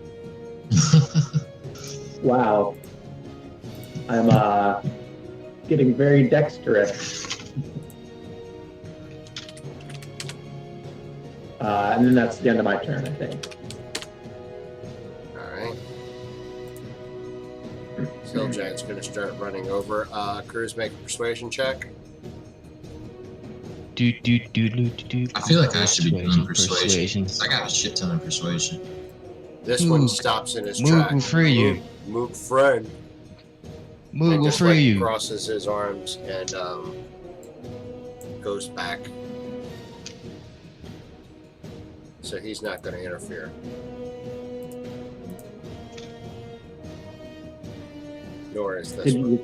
Wow. I'm getting very dexterous. And then that's the end of my turn, I think. Alright. Hill Giant's going to start running over. Cruz, make a persuasion check. I feel like I should be doing persuasion. I got a shit ton of persuasion. This one stops in his Moog tracks. will free you. Moog friend. Moog will free you. Crosses his arms and goes back. So he's not going to interfere. Nor is this one.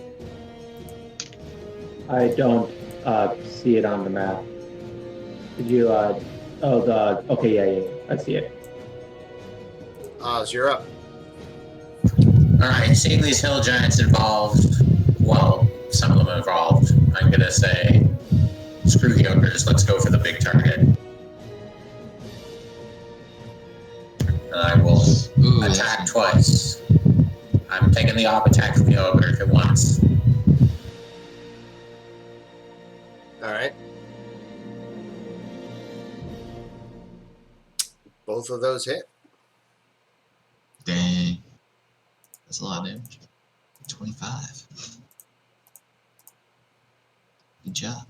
I don't see it on the map. Did you, okay, yeah, I see it. Oz, you're up. Alright, seeing these hill giants involved, well, some of them involved, I'm gonna say, screw the ogres, let's go for the big target. And I will attack twice. I'm taking the off attack from the ogre if it wants. Alright. Both of those hit. Dang. That's a lot of damage. 25. Good job.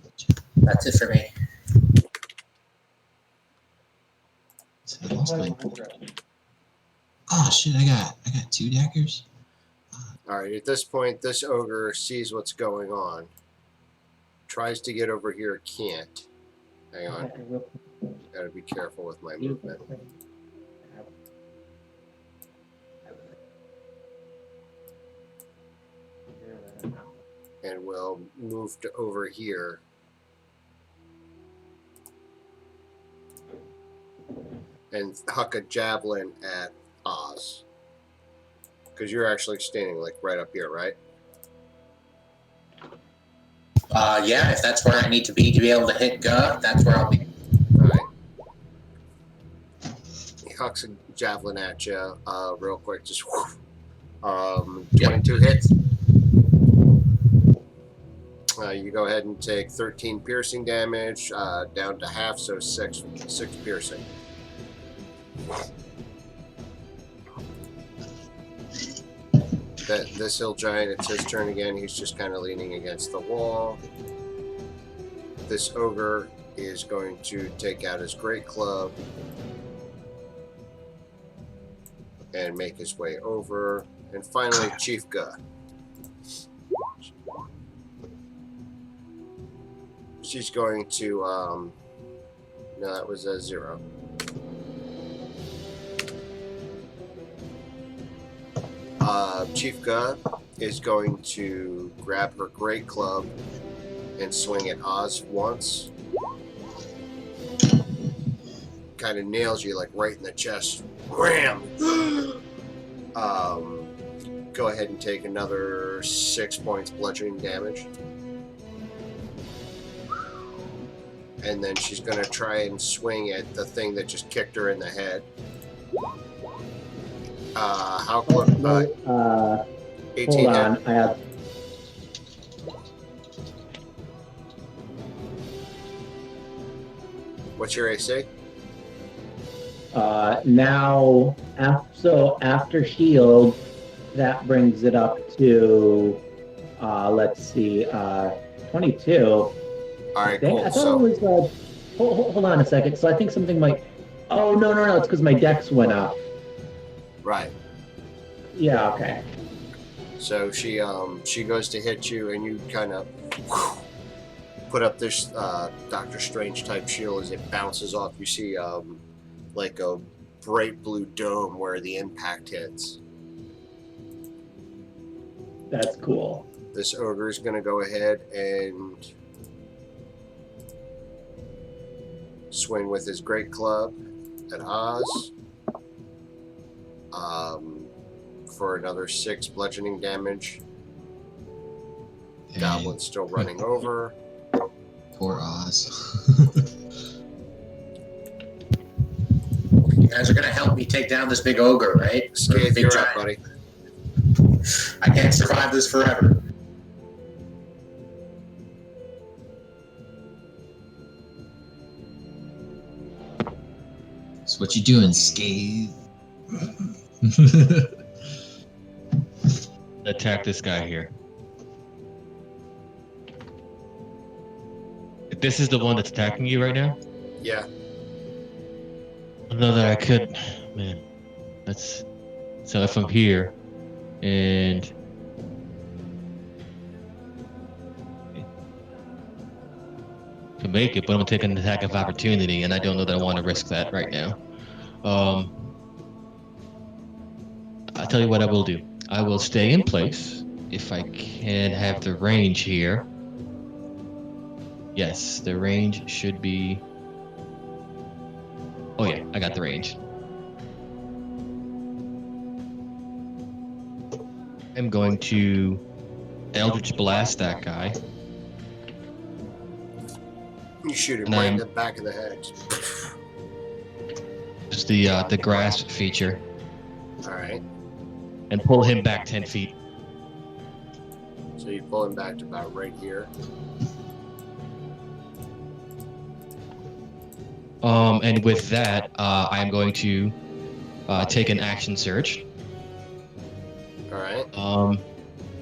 That's it for me. So I lost my... Oh shit, I got 2 daggers. Alright, at this point, this ogre sees what's going on. Tries to get over here, can't. Hang on. Gotta be careful with my movement. and will move to over here. And huck a javelin at Oz. Because you're actually standing like right up here, right? Yeah, if that's where I need to be able to hit Guh, that's where I'll be. Alright. He hucks a javelin at you real quick. Just 22 hits. You go ahead and take 13 piercing damage, down to half, so 6 piercing. This hill giant, it's his turn again. He's just kind of leaning against the wall. This ogre is going to take out his great club and make his way over. And finally, Chief Guh. She's going to, no, that was a 0. Chief Guh is going to grab her great club and swing at Oz once. Kind of nails you like right in the chest. Wham! Go ahead and take another 6 points bludgeoning damage. And then she's going to try and swing at the thing that just kicked her in the head. How close? 18 hold on. hit. I have. What's your AC? Now, so after shield, that brings it up to, let's see, 22. All right, Dang, cool. I thought So, it was. Hold on a second. So I think something might. Oh no! It's because my dex went up. right. Yeah. Okay. So she goes to hit you, and you kind of put up this Doctor Strange type shield as it bounces off. You see like a bright blue dome where the impact hits. That's cool. This ogre is going to go ahead and swing with his great club at Oz for another 6 bludgeoning damage. Goblin's still running over. Poor Oz. You guys are gonna help me take down this big ogre, right? Scathe, Big you're giant. up, buddy. I can't survive this forever. So what you doing, Scathe? Attack this guy here. This is the one that's attacking you right now? Yeah. I know that I could, man. That's so if I'm here, and to make it, but I'm gonna take an attack of opportunity, and I don't know that I want to risk that right now. I'll tell you what I will do. I will stay in place if I can have the range here. Yes, the range should be. Oh yeah, I got the range. I'm going to Eldritch Blast that guy. You shoot him And right I'm- in the back of the head. Just the grasp feature, Alright. and pull him back 10 feet. So you pull him back to about right here. And with that, I am going to take an action surge. Alright. I'm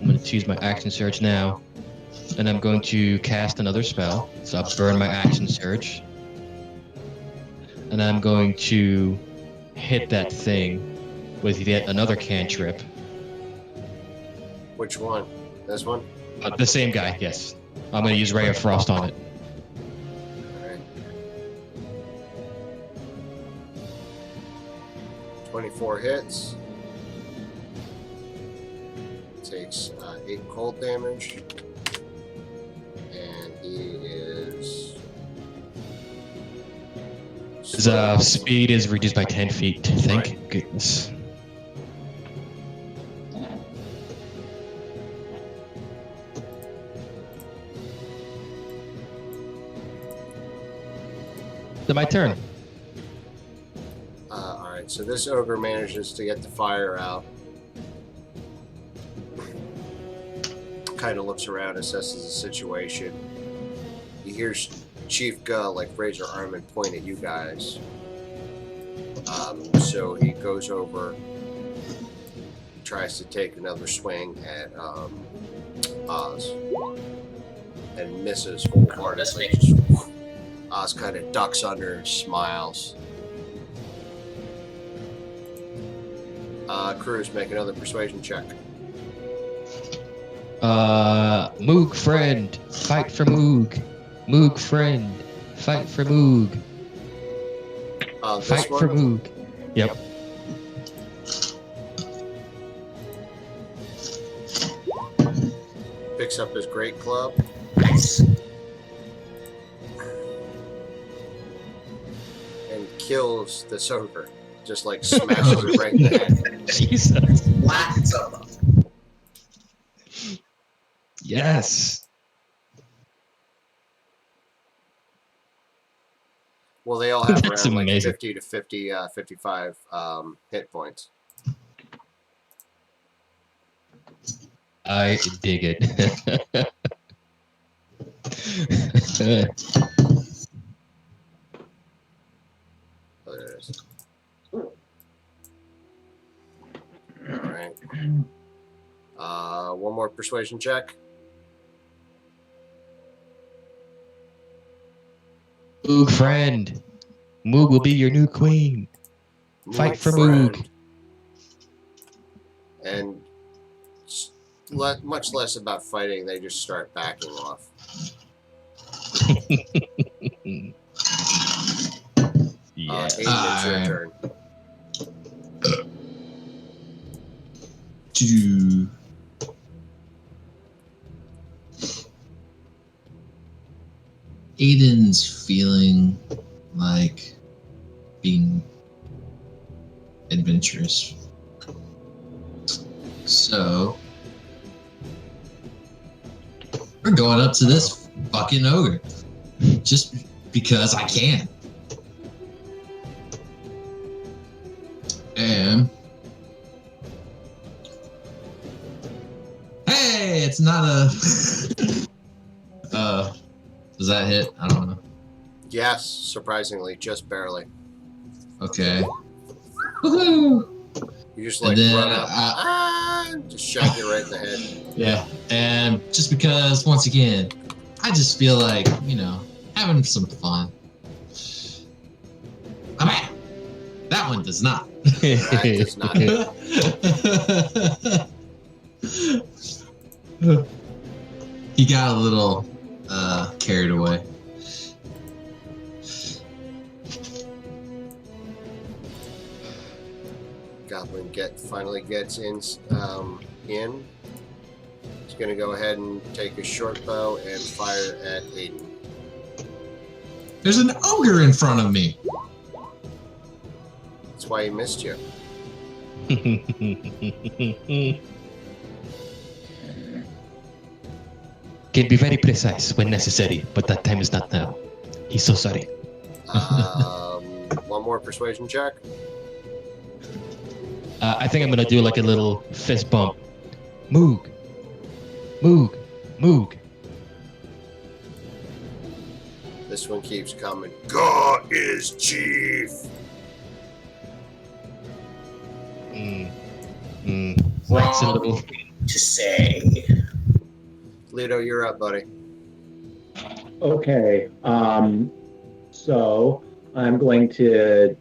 going to choose my action surge now, and I'm going to cast another spell. So I'll burn my action surge, and I'm going to hit that thing with yet another cantrip. Which one? This one? The same guy, yes. I'm going to use Ray of Frost on it. Alright. 24 hits. Takes 8 cold damage. He is. His speed is reduced by 10 feet. Thank goodness. It's my turn. All right, so this ogre manages to get the fire out. Kind of looks around, assesses the situation. He hears Chief Guh like raise her arm and point at you guys. So he goes over, tries to take another swing at Oz, and misses wholeheartedly. Oz kind of ducks under and smiles. Cruz, make another persuasion check. Moog friend, fight for Moog. Moog friend, fight for Moog. Fight for Moog. Yep. Picks up his great club. Nice. And kills the ogre. Just like smashes it right in the head. Jesus. Lots of them. Yes. Well, they all have That's around like amazing. 50 to 55 hit points. I dig it. Oh, there it is. All right. One more persuasion check. Moog friend. Moog will be your new queen. Fight for Moog. And much less about fighting, they just start backing off. Yeah. Aiden, it's your turn. Aiden's feeling like being adventurous. So we're going up to this fucking ogre. Just because I can. And hey, it's not a does that hit? I don't know. Yes, surprisingly, just barely. Okay. Woohoo! You just And like then, run up, just shot you right in the head. Yeah, and just because, once again, I just feel like, having some fun. Oh, man! That one does not. That does not hit. He got a little carried away. Goblin finally gets in. He's going to go ahead and take a short bow and fire at Aiden. There's an ogre in front of me. That's why he missed you. Can be very precise when necessary, but that time is not now. He's so sorry. One more persuasion check. I think I'm gonna do like a little fist bump. Moog. Moog. Moog. This one keeps coming. God is chief. That's a little. To say. Lido, you're up, buddy. Okay. So I'm going to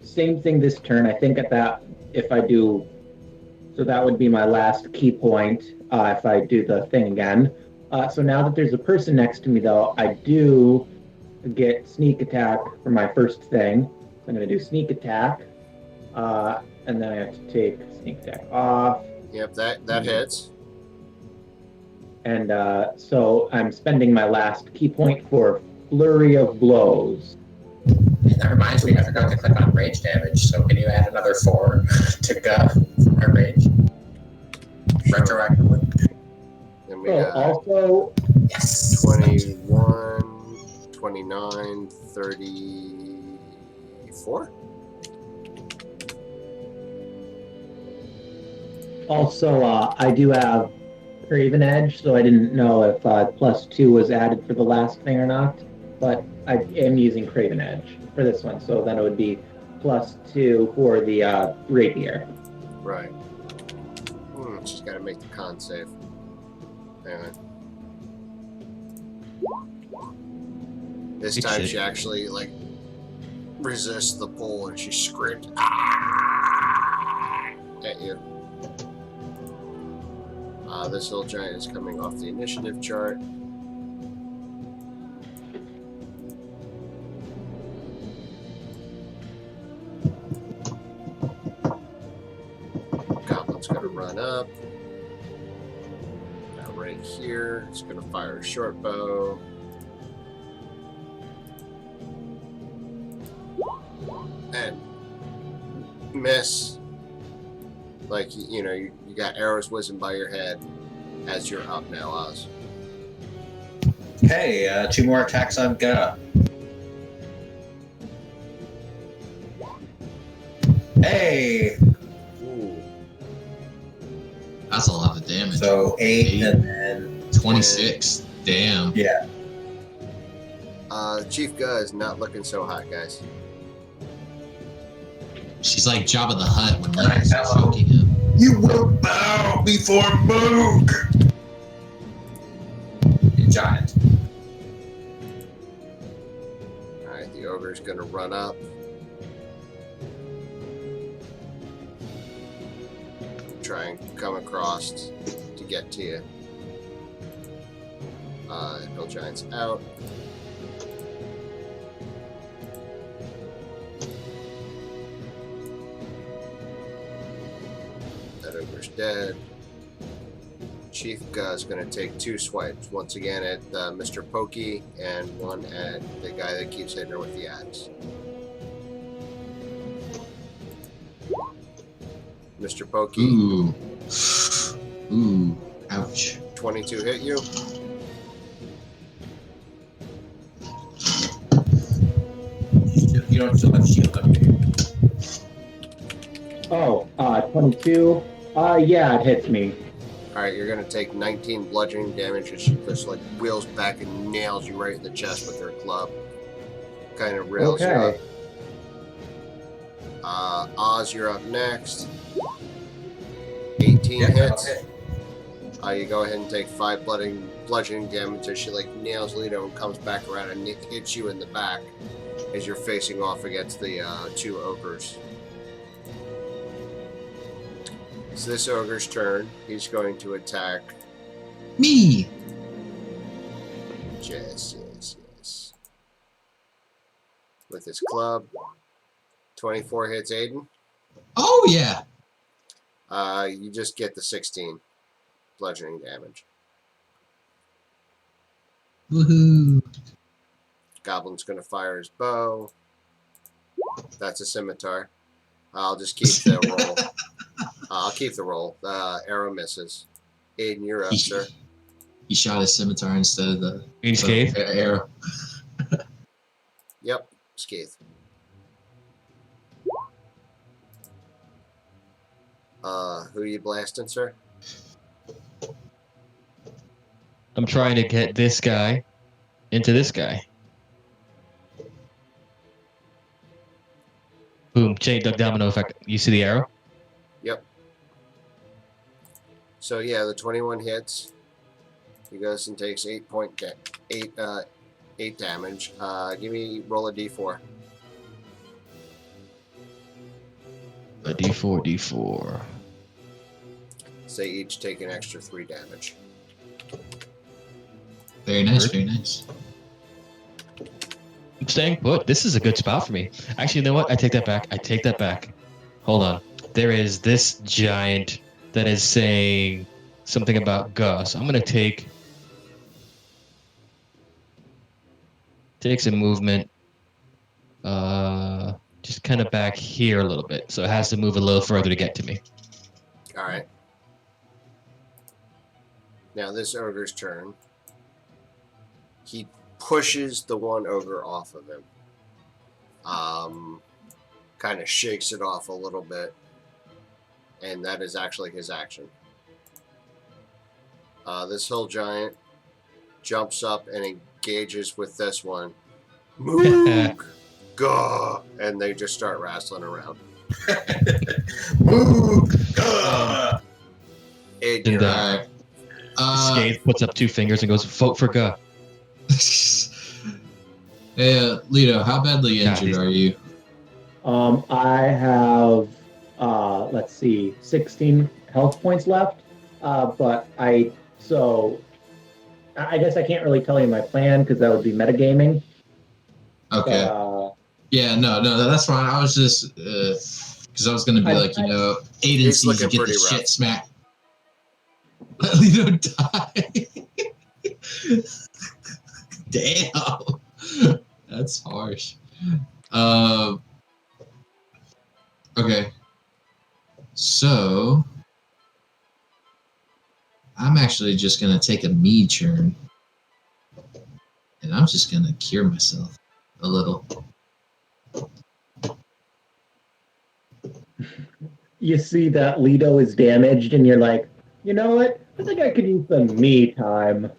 same thing this turn. I think at that, if I do, so that would be my last key point if I do the thing again. So now that there's a person next to me, though, I do get sneak attack for my first thing. So I'm going to do sneak attack, and then I have to take sneak attack off. Yep, that hits. And so I'm spending my last key point for Flurry of Blows. That reminds me, I forgot to click on rage damage, so can you add another 4 to my rage? Retroactively? Then we So got also, Yes! 21, 29, 34. I do have Craven Edge, so I didn't know if +2 was added for the last thing or not. But I am using Craven Edge for this one, so then it would be +2 for the rapier. Right. She's got to make the con save. Anyway. This Good time shit. she actually like resists the pull and she screams "Ah!" at you. This little giant is coming off the initiative chart. Goblin's gonna run up. Now right here, it's gonna fire a short bow. And miss. Like, you know, you got arrows whizzing by your head as you're up now, Oz. Hey, 2 more attacks on Ga. Hey! Ooh. That's a lot of damage. So 8 Eight. and then 26. Damn. yeah. Chief Gu is not looking so hot, guys. She's like Jabba the Hutt when Lego's choking him. You will bow before Moog! Giant. Alright, the ogre's gonna run up. Try and come across to get to you. Hill Giant's out. That ogre's dead. Chief Gu's going to take 2 swipes. Once again at Mr. Pokey and one at the guy that keeps hitting her with the axe. Mr. Pokey, Ooh. Ooh. Ouch. 22 hit you. You don't still have shield up, do you? Oh, 22. Yeah, it hits me. Alright, you're going to take 19 bludgeoning damage as she just like wheels back and nails you right in the chest with her club. Kind of rails you up. Okay. Oz, you're up next. 18 Yeah, hits. okay. You go ahead and take 5 bludgeoning damage as she like nails Lito and comes back around and hits you in the back as you're facing off against the 2 ogres. It's this ogre's turn. He's going to attack. Me! Yes. With his club. 24 hits Aiden. Oh, yeah. You just get the 16 bludgeoning damage. Woohoo. Goblin's going to fire his bow. That's a scimitar. I'll just keep the roll. I'll keep the roll. The arrow misses. Aiden, you're up, sir. He shot his scimitar instead of the Scathe? arrow. Yep, Scathe. Who are you blasting, sir? I'm trying to get this guy into this guy. Boom, chain duck domino effect. You see the arrow? Yep. So yeah, the 21 hits. He goes and takes 8 damage. Give me roll a d4. A d4. They each take an extra 3 damage. Very nice, very nice. I'm staying put. This is a good spot for me. Actually, you know what? I take that back. Hold on. There is this giant that is saying something about Gus. I'm going to take takes a movement, just kind of back here a little bit. So it has to move a little further to get to me. All right. Now this ogre's turn. He pushes the one ogre off of him. Kind of shakes it off a little bit. And that is actually his action. This hill giant jumps up and engages with this one. Moog! Gah! And they just start wrestling around. Moog! Gah! Aiden, And you're up. Scathe puts up 2 fingers and goes, "Vote for Guh." Hey, Lito, how badly injured he's- are you? I have, let's see, 16 health points left. But I guess I can't really tell you my plan because that would be metagaming. Okay. But, Yeah, no, that's fine. I was just because I was gonna be I- like, Aiden He's sees you looking get the pretty rough. shit smacked. Let Lito die. Damn, that's harsh. Okay, so I'm actually just gonna take a me turn, and I'm just gonna cure myself a little. you see that Lido is damaged, and you're like, you know what? I think I could use some me time.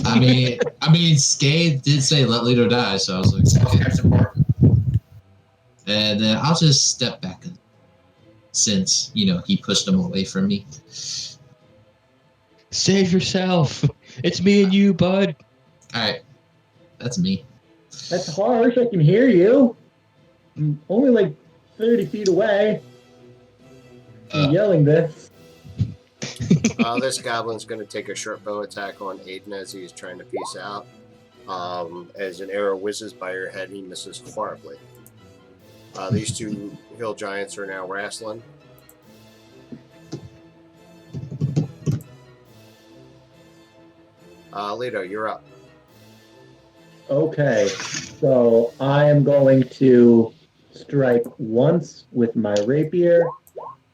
I mean, Scathe did say let Lito die, so I was like, Self-care's important. and then I'll just step back since he pushed him away from me. Save yourself. It's me and you, bud. All right, that's me. That's harsh. I can hear you. I'm only like 30 feet away. You're yelling this. This goblin's going to take a short bow attack on Aiden as he's trying to peace out. As an arrow whizzes by your head, he misses horribly. These 2 hill giants are now wrestling. Lito, you're up. Okay, so I am going to strike once with my rapier.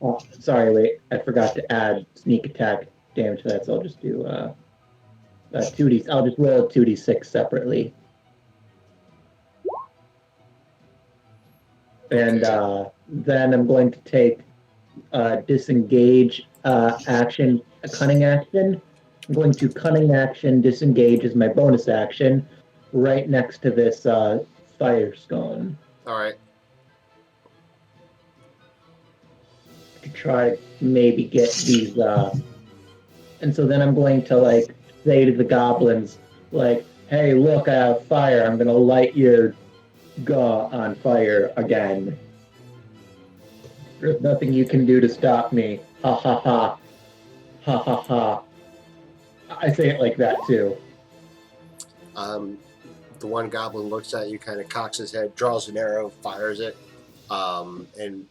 Oh, sorry, wait, I forgot to add sneak attack damage to that, so I'll just do 2d. I'll just roll 2d6 separately. And then I'm going to take disengage action, a cunning action. I'm going to cunning action disengage as my bonus action right next to this fire stone All right. to try to maybe get these. And so then I'm going to say to the goblins, hey, look, I have fire. I'm going to light your Guh on fire again. There's nothing you can do to stop me. Ha ha ha. Ha ha ha. I say it like that too. The one goblin looks at you, kind of cocks his head, draws an arrow, fires it, and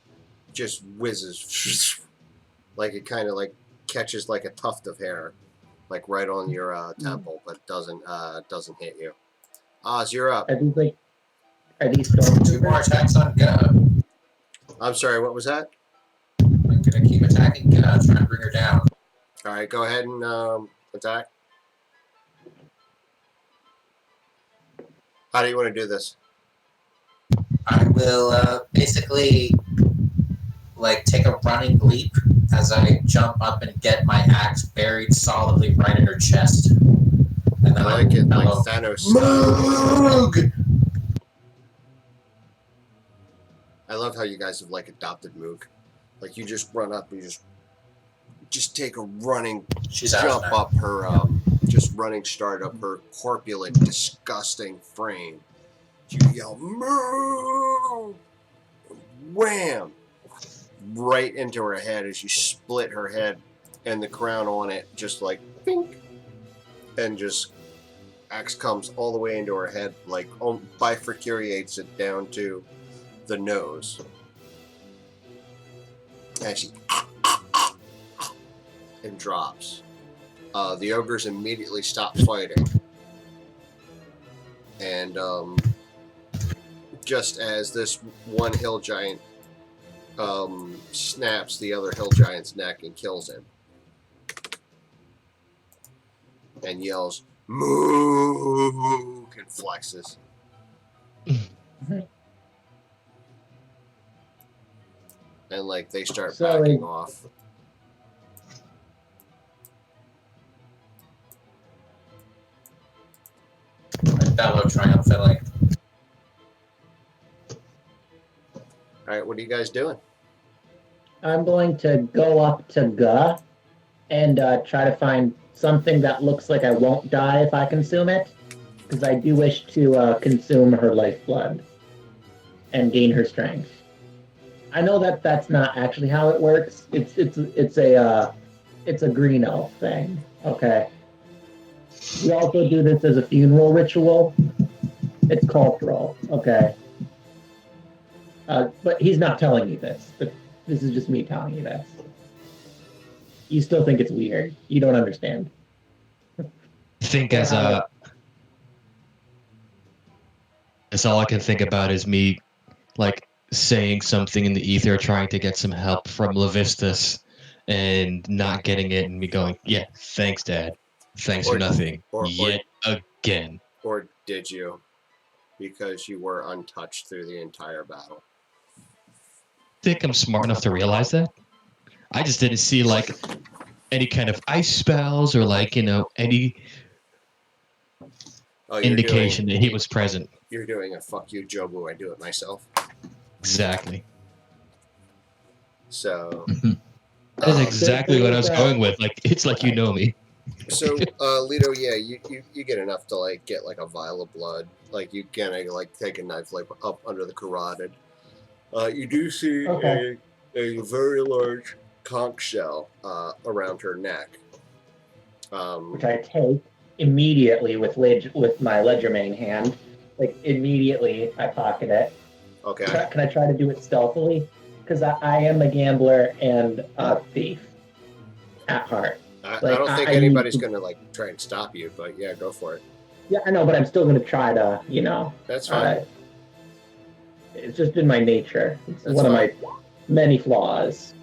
just whizzes. It kind of catches like a tuft of hair, right on your temple, but doesn't hit you. Oz, you're up. Are these stormtroopers? 2 more attacks on Guh. I'm sorry, what was that? I'm gonna keep attacking Guh, trying to bring her down. All right, go ahead and attack. How do you want to do this? I will basically take a running leap as I jump up and get my axe buried solidly right in her chest. And then I like it, like bellow, Thanos. Moog! I love how you guys have adopted Moog. You just run up and you just take a running She's out jump now. up her just running start up her corpulent, disgusting frame. You yell, "Moo!" Wham! Right into her head as you split her head and the crown on it, just pink, and just axe comes all the way into her head, bifurcates it down to the nose, and she and drops. The ogres immediately stop fighting. And just as this one hill giant snaps the other hill giant's neck and kills him, and yells, "Moo!" and flexes. And like they start backing off. Bellow triumphantly. All right, what are you guys doing? I'm going to go up to Guh and try to find something that looks like I won't die if I consume it, because I do wish to consume her lifeblood and gain her strength. I know that that's not actually how it works. It's a green elf thing. Okay. We also do this as a funeral ritual. It's cultural. Okay. But he's not telling you this. But this is just me telling you this. You still think it's weird. You don't understand. I think that's all I can think about is me, like, saying something in the ether, trying to get some help from Levistus, and not getting it, and me going, "Yeah, thanks, Dad. Thanks for nothing. Yet again." Or did you? Because you were untouched through the entire battle. Think I'm smart enough to realize that? I just didn't see like any kind of ice spells or like, any indication that he was present. You're doing a fuck you, Jobu. I do it myself. Exactly. So that's exactly what I was going with. Like, it's like you know me. So, Lito, yeah, you get enough to like get like a vial of blood. Like you can like take a knife like up under the carotid. You do see a very large conch shell around her neck, which I take immediately with my Legerdemain hand. Like immediately, I pocket it. Okay. Can I try to do it stealthily? Because I am a gambler and a thief at heart. I don't think anybody's going to like try and stop you, but yeah, go for it. Yeah, I know, but I'm still going to try to, That's fine. It's just in my nature. It's one of my many flaws.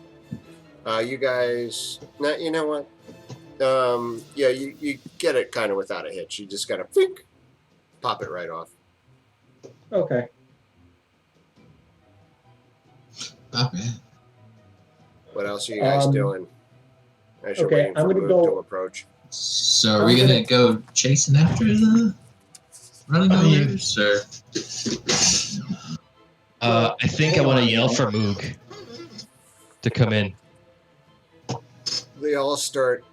You guys, you know what? Yeah, you get it kind of without a hitch. You just got to pop it right off. Okay. Okay. What else are you guys doing? As you're waiting I'm for gonna Moog to go. approach. So are we gonna go chasing after the running ogres, or? I think I want to yell for Moog to come in. They all start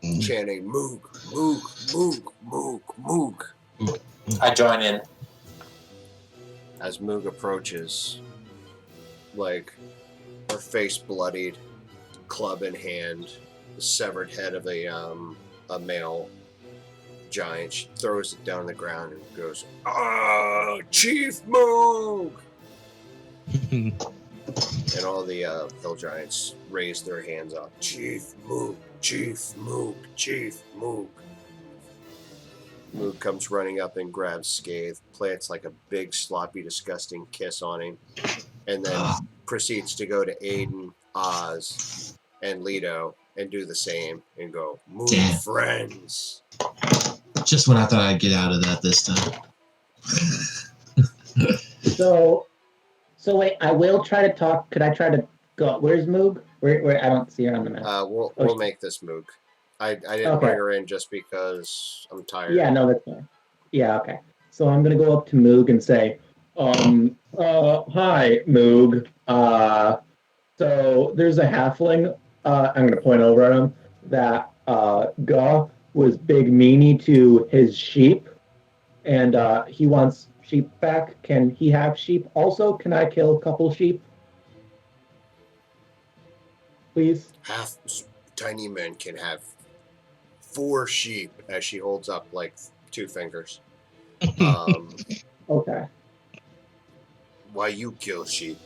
chanting Moog, Moog, Moog, Moog, Moog. I join in. As Moog approaches, like her face bloodied, club in hand, the severed head of a male giant. She throws it down on the ground and goes, "Ah, Chief Moog!" And all the hill giants raise their hands up. Chief Moog, Chief Moog, Chief Moog. Moog comes running up and grabs Scathe, plants like a big, sloppy, disgusting kiss on him, and then proceeds to go to Aiden, Oz, and Leto and do the same and go, Moog friends. Just when I thought I'd get out of that this time. So wait, I will try to talk. Could I try to go? Where's Moog? Where I don't see her on the map. We'll make this Moog. I didn't bring her in just because I'm tired. Yeah, no, that's fine. Yeah, okay. So I'm gonna go up to Moog and say, hi, Moog. So there's a halfling. I'm gonna point over at him that Guh was big meanie to his sheep, and he wants sheep back. Can he have sheep also? Can I kill a couple sheep? Please? Half tiny men can have 4 sheep, as she holds up like 2 fingers. Okay. Why you kill sheep?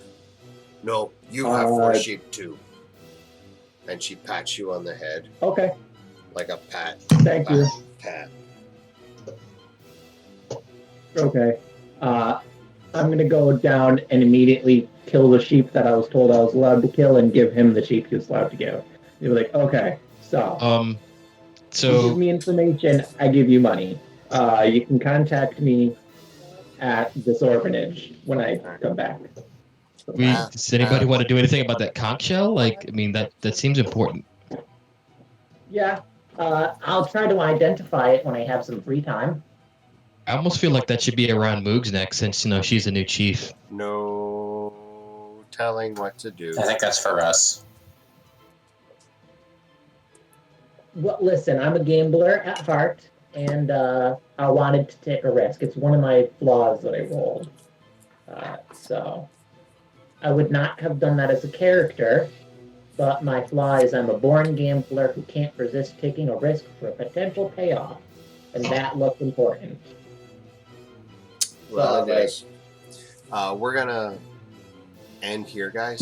No, you have 4 sheep too. And she pats you on the head. Okay. Like a pat. Thank you. Pat. Okay. I'm gonna go down and immediately kill the sheep that I was told I was allowed to kill, and give him the sheep he was allowed to give. You're like, okay, so you give So me information, I give you money. You can contact me at this orphanage when I come back. does anybody want to do anything about that conch shell? Like, I mean, that seems important. Yeah, I'll try to identify it when I have some free time. I almost feel like that should be around Moog's neck, since she's the new chief. No telling what to do. I think that's for us. Well, listen, I'm a gambler at heart, and I wanted to take a risk. It's one of my flaws that I rolled. So I would not have done that as a character, but my flaw is I'm a born gambler who can't resist taking a risk for a potential payoff, and that looked important. Well, So, it is. We're gonna end here, guys.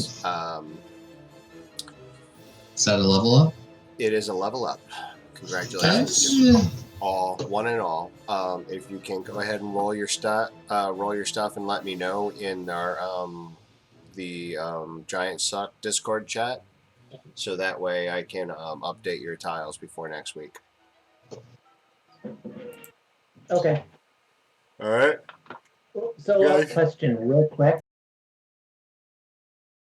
Is that a level up? It is a level up. Congratulations, That's, all one and all. If you can go ahead and roll your stuff, and let me know in our the Giant Suck Discord chat, so that way I can update your tiles before next week. okay. All right. So, Guys. question real quick.